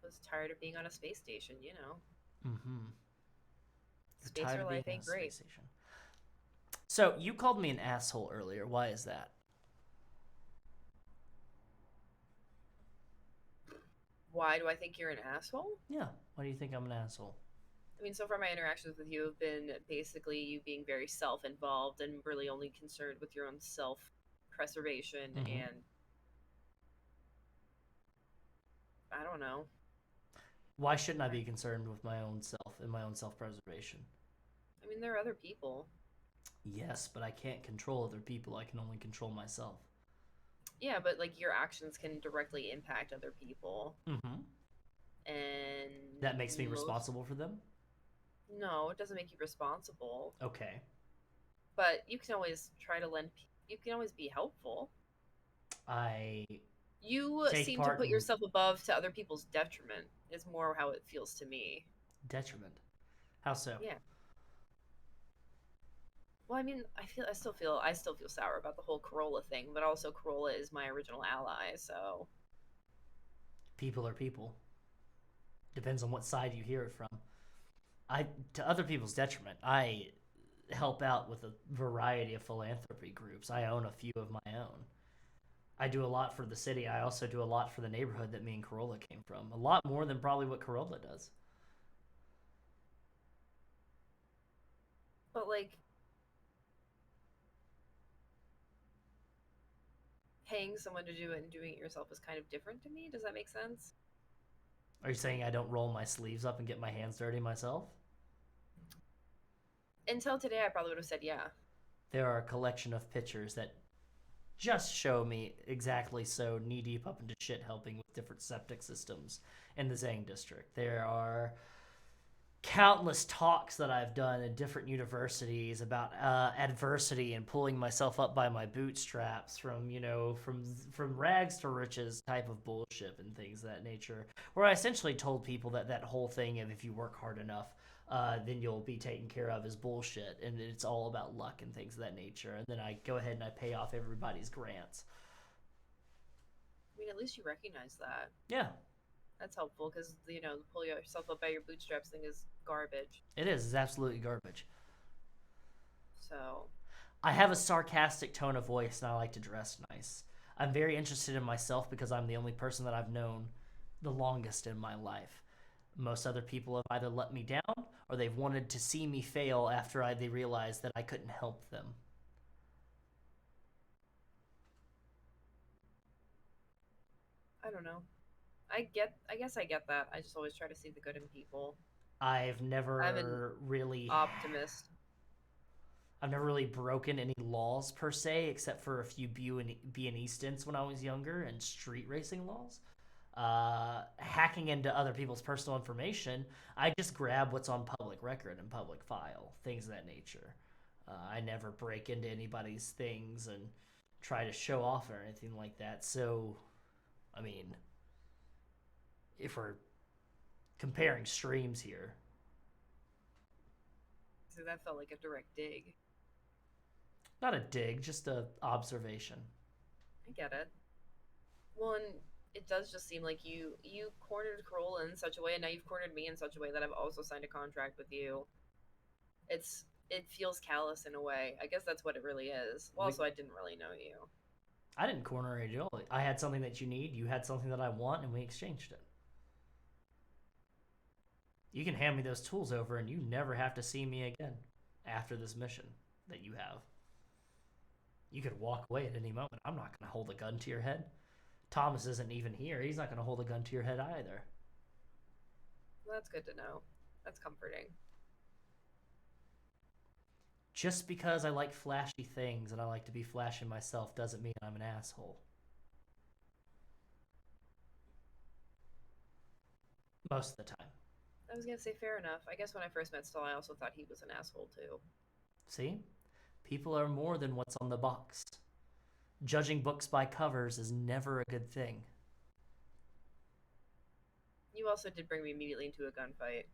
I was tired of being on a space station, Spacer life ain't great. Station. So, you called me an asshole earlier. Why is that? Why do I think you're an asshole? Yeah, why do you think I'm an asshole? I mean, so far my interactions with you have been basically you being very self-involved and really only concerned with your own self-preservation and I don't know. Why shouldn't I be concerned with my own self and my own self-preservation? I mean, there are other people. Yes, but I can't control other people. I can only control myself. Yeah, but like your actions can directly impact other people. And that makes me responsible for them? No, it doesn't make you responsible. Okay. But you can always try to you can always be helpful. You seem to put yourself above to other people's detriment is more how it feels to me. Detriment? How so? Yeah. Well, I mean, I still feel sour about the whole Corolla thing, but also Corolla is my original ally, so people are people. Depends on what side you hear it from. To other people's detriment, I help out with a variety of philanthropy groups. I own a few of my own. I do a lot for the city. I also do a lot for the neighborhood that me and Corolla came from. A lot more than probably what Corolla does. But like paying someone to do it and doing it yourself is kind of different to me. Does that make sense? Are you saying I don't roll my sleeves up and get my hands dirty myself? Until today, I probably would have said yeah. There are a collection of pictures that just show me exactly so knee deep up into shit helping with different septic systems in the Zhang district. There are countless talks that I've done in different universities about adversity and pulling myself up by my bootstraps from, from rags to riches type of bullshit and things of that nature, where I essentially told people that whole thing of if you work hard enough, then you'll be taken care of is bullshit, and it's all about luck and things of that nature. And then I go ahead and I pay off everybody's grants. I mean, at least you recognize that. Yeah. That's helpful because, pull yourself up by your bootstraps thing is garbage. It is. It's absolutely garbage. So. I have a sarcastic tone of voice and I like to dress nice. I'm very interested in myself because I'm the only person that I've known the longest in my life. Most other people have either let me down or they've wanted to see me fail after they realized that I couldn't help them. I don't know. I guess I get that. I just always try to see the good in people. I've I'm never an really optimist. I've never really broken any laws per se, except for a few B&E stints when I was younger and street racing laws. Hacking into other people's personal information, I just grab what's on public record and public file, things of that nature. I never break into anybody's things and try to show off or anything like that. So, I mean, if we're comparing streams here. So that felt like a direct dig. Not a dig, just a observation. I get it. Well, and it does just seem like you cornered Corolla in such a way, and now you've cornered me in such a way that I've also signed a contract with you. It feels callous in a way. I guess that's what it really is. Well, also, I didn't really know you. I didn't corner you at all. I had something that you need, you had something that I want, and we exchanged it. You can hand me those tools over and you never have to see me again after this mission that you have. You could walk away at any moment. I'm not going to hold a gun to your head. Thomas isn't even here. He's not going to hold a gun to your head either. Well, that's good to know. That's comforting. Just because I like flashy things and I like to be flashy myself doesn't mean I'm an asshole. Most of the time. I was going to say fair enough. I guess when I first met Stahl, I also thought he was an asshole too. See? People are more than what's on the box. Judging books by covers is never a good thing. You also did bring me immediately into a gunfight.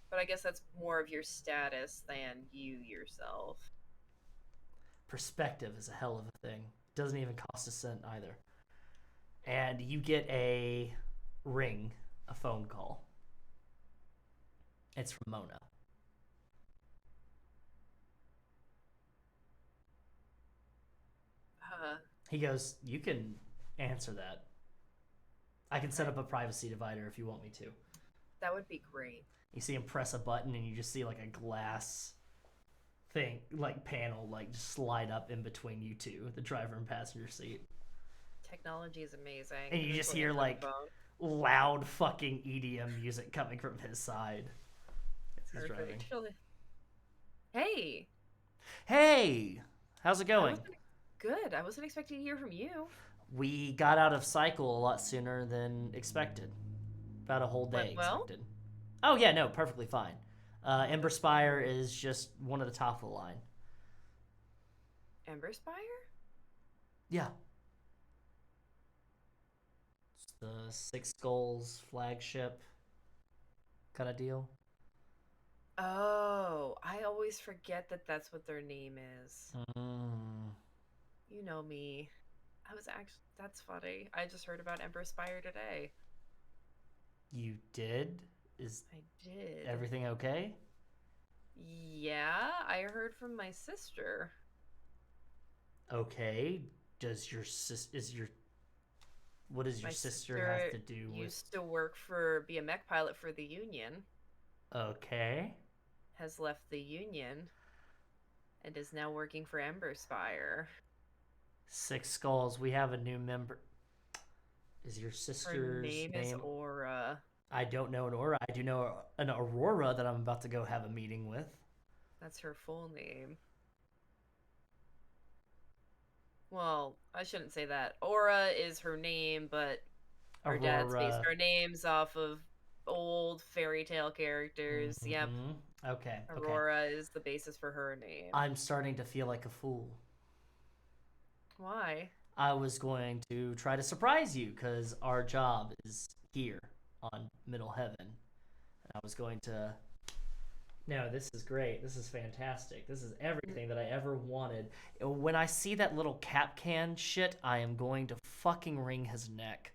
But I guess that's more of your status than you yourself. Perspective is a hell of a thing. Doesn't even cost a cent either. And you get a ring, a phone call. It's from Mona. He goes, you can answer that. I can set up a privacy divider if you want me to. That would be great. You see him press a button and you just see like a glass thing, like panel, like just slide up in between you two, the driver and passenger seat. Technology is amazing. And you just hear like loud fucking EDM music coming from his side. He's driving. Hey! Hey! How's it going? Good. I wasn't expecting to hear from you. We got out of cycle a lot sooner than expected. About a whole day expected. Oh yeah, no, perfectly fine. Ember Spire is just one of the top of the line. Ember Spire? Yeah. It's the Six Skulls flagship kind of deal. Oh, I always forget that that's what their name is. You know me. That's funny. I just heard about Ember Spire today. You did? Is I did. everything okay? Yeah, I heard from my sister. Okay. What does your My sister sister have to do with? used to work be a mech pilot for the Union, Okay. has left the Union, and is now working for Emberspire. Six Skulls. We have a new member. Is your Her sister's name is Aura. I don't know an Aura. I do know an Aurora that I'm about to go have a meeting with. That's her full name. Well, I shouldn't say that. Aura is her name, but her dad's based Aurora. her names off of old fairy tale characters. Yep. Okay. Aurora is the basis for her name. I'm starting to feel like a fool. Why? I was going to try to surprise you because our job is here on Middle Heaven. And I was going to... No, this is great. This is fantastic. This is everything that I ever wanted. When I see that little cap can shit, I am going to fucking wring his neck.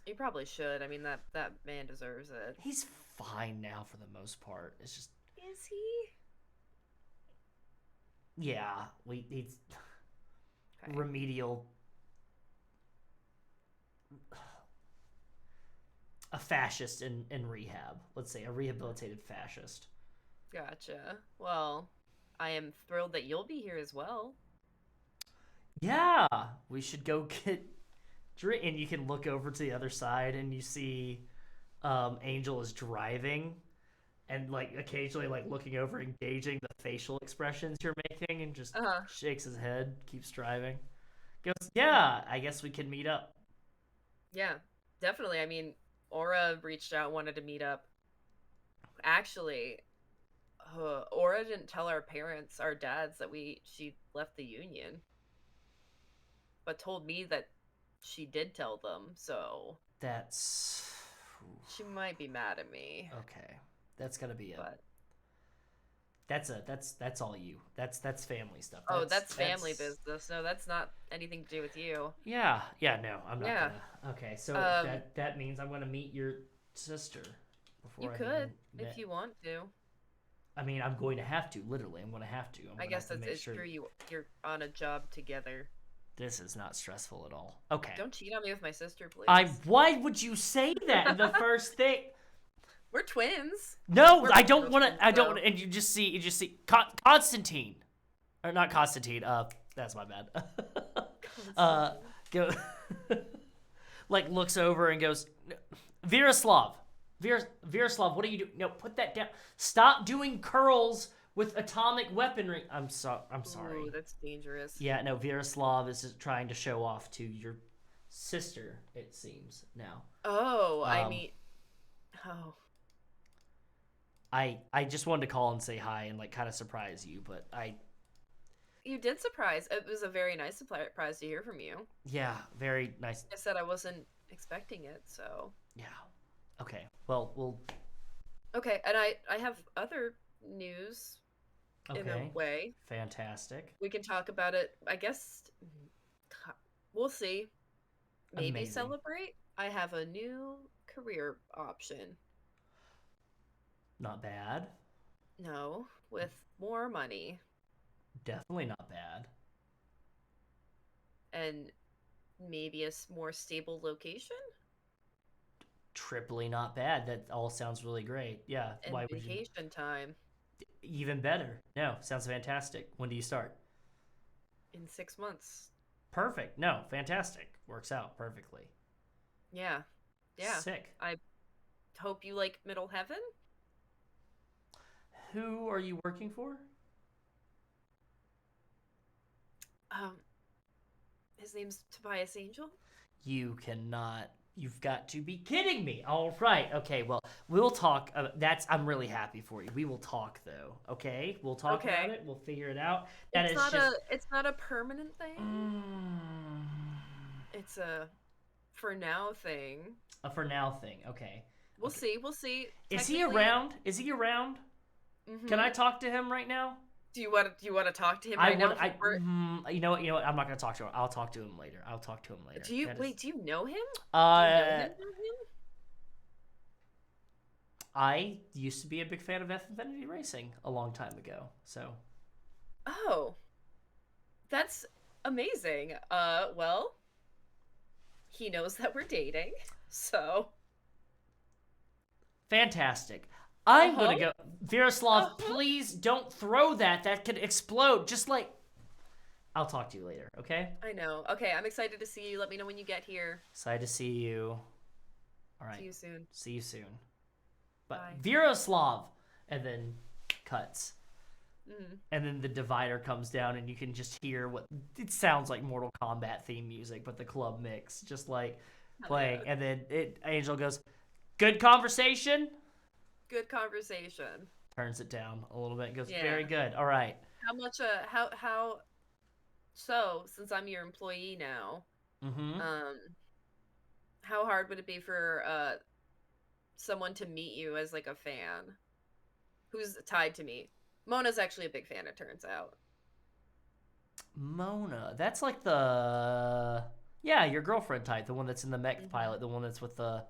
You probably should. I mean, that man deserves it. He's fine now for the most part. It's just... Is he? Yeah, he's... Okay. Remedial... A fascist in rehab. Let's say a rehabilitated fascist. Gotcha. Well, I am thrilled that you'll be here as well. Yeah, we should go get drink. And you can look over to the other side and you see Angel is driving and like occasionally like looking over, engaging the facial expressions you're making, and just shakes his head, keeps driving. Goes, yeah, I guess we can meet up. Yeah, definitely. I mean, Aura reached out, wanted to meet up. Actually, Aura didn't tell our parents, our dads, that she left the Union, but told me that she did tell them. So That's... she might be mad at me. Okay, that's gonna be it. But that's all you. That's family stuff. That's family business. No, that's not anything to do with you. Yeah. No, I'm not gonna. Okay, so that means I'm gonna meet your sister before You could, if you want to. I mean, I'm going to have to. Literally, I'm going to have to. I guess it's true. You're on a job together. This is not stressful at all. Okay. Don't cheat on me with my sister, please. Why would you say that in the first thing? We're twins. No, I don't want to. I don't. And you just see Constantine, or not Constantine. That's my bad. Go. Like looks over and goes, Veroslav, what are you doing? No, put that down. Stop doing curls with atomic weaponry. I'm sorry. Ooh, that's dangerous. Yeah, no, Veroslav is just trying to show off to your sister, it seems, now. Oh, I just wanted to call and say hi and like kind of surprise you, but You did surprise. It was a very nice surprise to hear from you. Yeah, very nice. I said I wasn't expecting it, so. Yeah. Okay. Well, we'll... Okay, and I have other news in a way. Fantastic. We can talk about it, I guess. We'll see. Maybe Amazing. Celebrate. I have a new career option. Not bad. No, with more money. Definitely not bad. And maybe a more stable location? Triply not bad. That all sounds really great. Yeah. And Why would you? vacation time. Even better. No, sounds fantastic. When do you start? In 6 months. Perfect. No, fantastic. Works out perfectly. Yeah. Yeah. Sick. I hope you like Middle Heaven. Who are you working for? His name's Tobias Angel. You cannot. You've got to be kidding me. All right. Okay. Well, we'll talk. I'm really happy for you. We will talk though. Okay. We'll talk about it. We'll figure it out. It's not a permanent thing. It's a for now thing. A for now thing. Okay. We'll see. We'll see. Is he around? Mm-hmm. Can I talk to him right now? Do you want to talk to him right now? You know what? I'm not going to talk to him. I'll talk to him later. Do you know him? I used to be a big fan of Infinity Racing a long time ago. So Oh, that's amazing. Well, he knows that we're dating, so. fantastic. I'm Uh-huh. gonna go. Veroslav, Uh-huh. please don't throw that. That could explode. Just like I'll talk to you later. Okay. I know. Okay, I'm excited to see you. Let me know when you get here. Excited to see you. All See right. you soon. See you soon. But Bye. Veroslav, and then cuts. Mm. And then the divider comes down, and you can just hear what it sounds like Mortal Kombat theme music, but the club mix, just like playing. Yeah. And then Angel goes, "Good conversation." Good conversation. Turns it down a little bit. And goes, Yeah. "Very good. All right." How much? How? So, since I'm your employee now, Mm-hmm. how hard would it be for someone to meet you as like a fan who's tied to me? Mona's actually a big fan. It turns out. Mona. That's like your girlfriend type, the one that's in the mech pilot, the one that's with the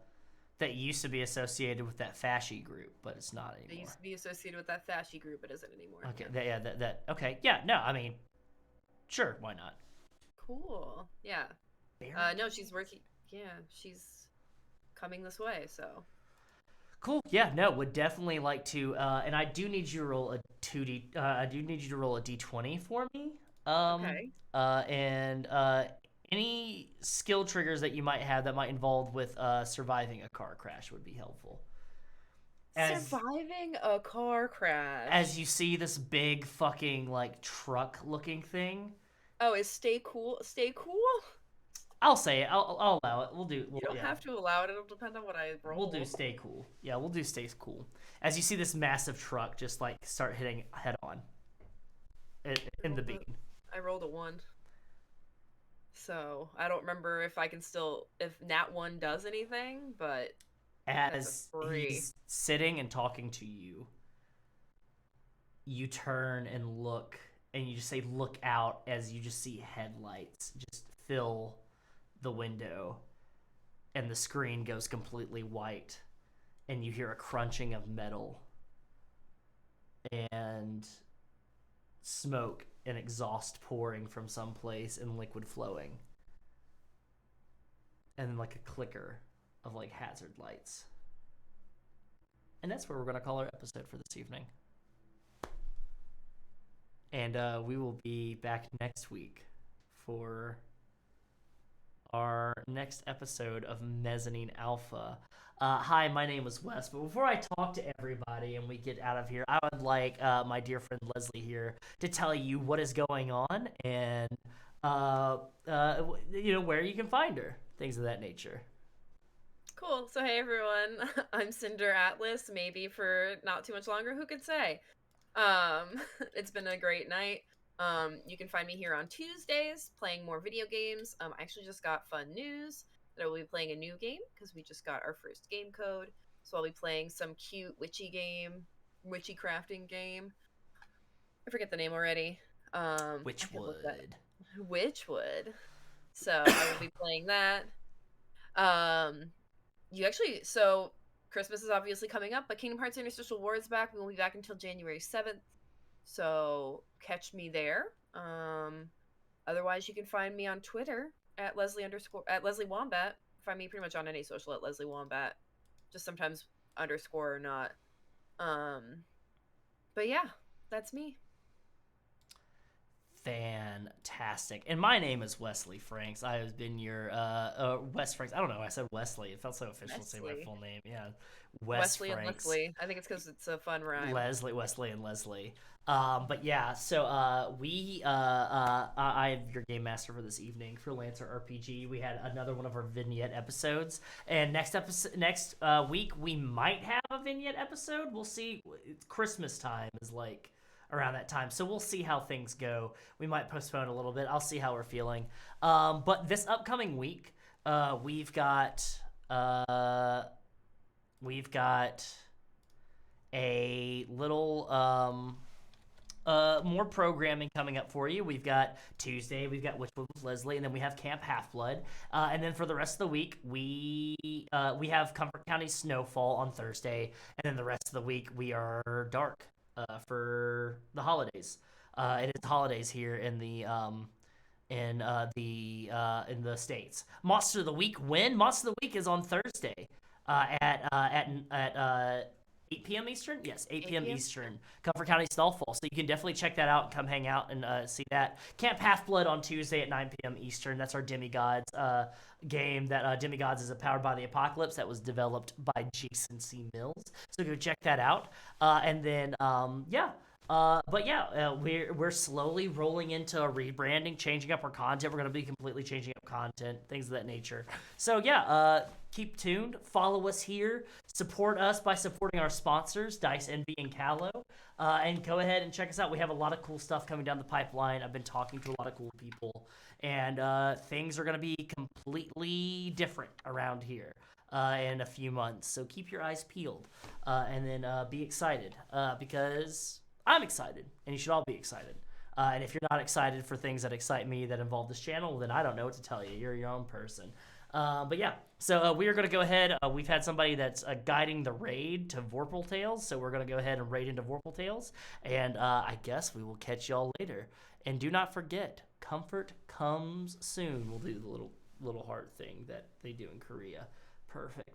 that used to be associated with that fasci group, but it's not They anymore. used to be associated with that fasci group, but isn't anymore. Okay, Yeah. that okay. Yeah, no, I mean, sure, why not? Cool. Yeah. Very No, she's working. Yeah, she's coming this way. So. cool. Yeah, no, would definitely like to. And I do need you to roll a 2d. I do need you to roll a d20 for me. Okay. And any skill triggers that you might have that might involve with surviving a car crash would be helpful. Surviving a car crash. As you see this big fucking like truck looking thing. Oh, is stay cool? Stay cool? I'll say it. I'll allow it. You don't have to allow it. It'll depend on what I roll. We'll do stay cool. Yeah, we'll do stay cool. As you see this massive truck just like start hitting head on in the beam. I rolled a 1. So I don't remember if I can still if Nat 1 does anything, but As that's a 3. he's sitting and talking to you, you turn and look, and you just say look out as you just see headlights just fill the window, and the screen goes completely white, and you hear a crunching of metal and smoke and exhaust pouring from someplace and liquid flowing, and then like a clicker of like hazard lights. And that's where we're going to call our episode for this evening. And we will be back next week for our next episode of Mezzanine Alpha. Hi, my name is Wes, but before I talk to everybody and we get out of here, I would like my dear friend Leslie here to tell you what is going on and where you can find her, things of that nature. Cool. So hey everyone, I'm Cinder Atlus. Maybe for not too much longer. Who could say? It's been a great night. You can find me here on Tuesdays playing more video games. I actually just got fun news that I will be playing a new game because we just got our first game code. So I'll be playing some cute witchy crafting game. I forget the name already. Witchwood. Witchwood. So I will be playing that. So Christmas is obviously coming up, but Kingdom Hearts Interstitial War is back. We will be back until January 7th. So catch me there. Otherwise you can find me on Twitter at Leslee Wombat. Find me pretty much on any social at Leslee Wombat. Just sometimes underscore or not. But yeah, that's me. Fantastic. And my name is Wesley Franks. I have been your Wes Franks. I don't know. I said Wesley. It felt so official to say my full name. Yeah, Wesley Franks. and Leslie. I think it's because it's a fun rhyme. Wesley, and Leslie. But yeah. So I am your game master for this evening for Lancer RPG. We had another one of our vignette episodes, and next week we might have a vignette episode. We'll see. Christmas time is like around that time, so we'll see how things go. We might postpone a little bit. I'll see how we're feeling. But this upcoming week, we've got a little more programming coming up for you. We've got Tuesday, we've got Witchwood with Leslie, and then we have Camp Half-Blood. And then for the rest of the week, we have Comfort County Snowfall on Thursday, and then the rest of the week we are Dark for the holidays. It is holidays here in the in the States. Monster of the Week when? Monster of the Week is on Thursday at 8 p.m. Eastern? Yes, 8 p.m. Eastern. Comfort County Snowfall. So you can definitely check that out and come hang out and see that. Camp Half-Blood on Tuesday at 9 p.m. Eastern. That's our Demigods game. That Demigods is Powered by the Apocalypse. That was developed by Jason C. Mills. So go check that out. And then, we're slowly rolling into rebranding, changing up our content. We're going to be completely changing up content, things of that nature. So keep tuned. Follow us here. Support us by supporting our sponsors, Dice Envy and Callow. And go ahead and check us out. We have a lot of cool stuff coming down the pipeline. I've been talking to a lot of cool people, and things are going to be completely different around here in a few months. So keep your eyes peeled, and then be excited because I'm excited, and you should all be excited. And if you're not excited for things that excite me that involve this channel, then I don't know what to tell you. You're your own person. So we are going to go ahead. We've had somebody that's guiding the raid to Vorpal Tales, so we're going to go ahead and raid into Vorpal Tales. And I guess we will catch y'all later. And do not forget, comfort comes soon. We'll do the little heart thing that they do in Korea. Perfect.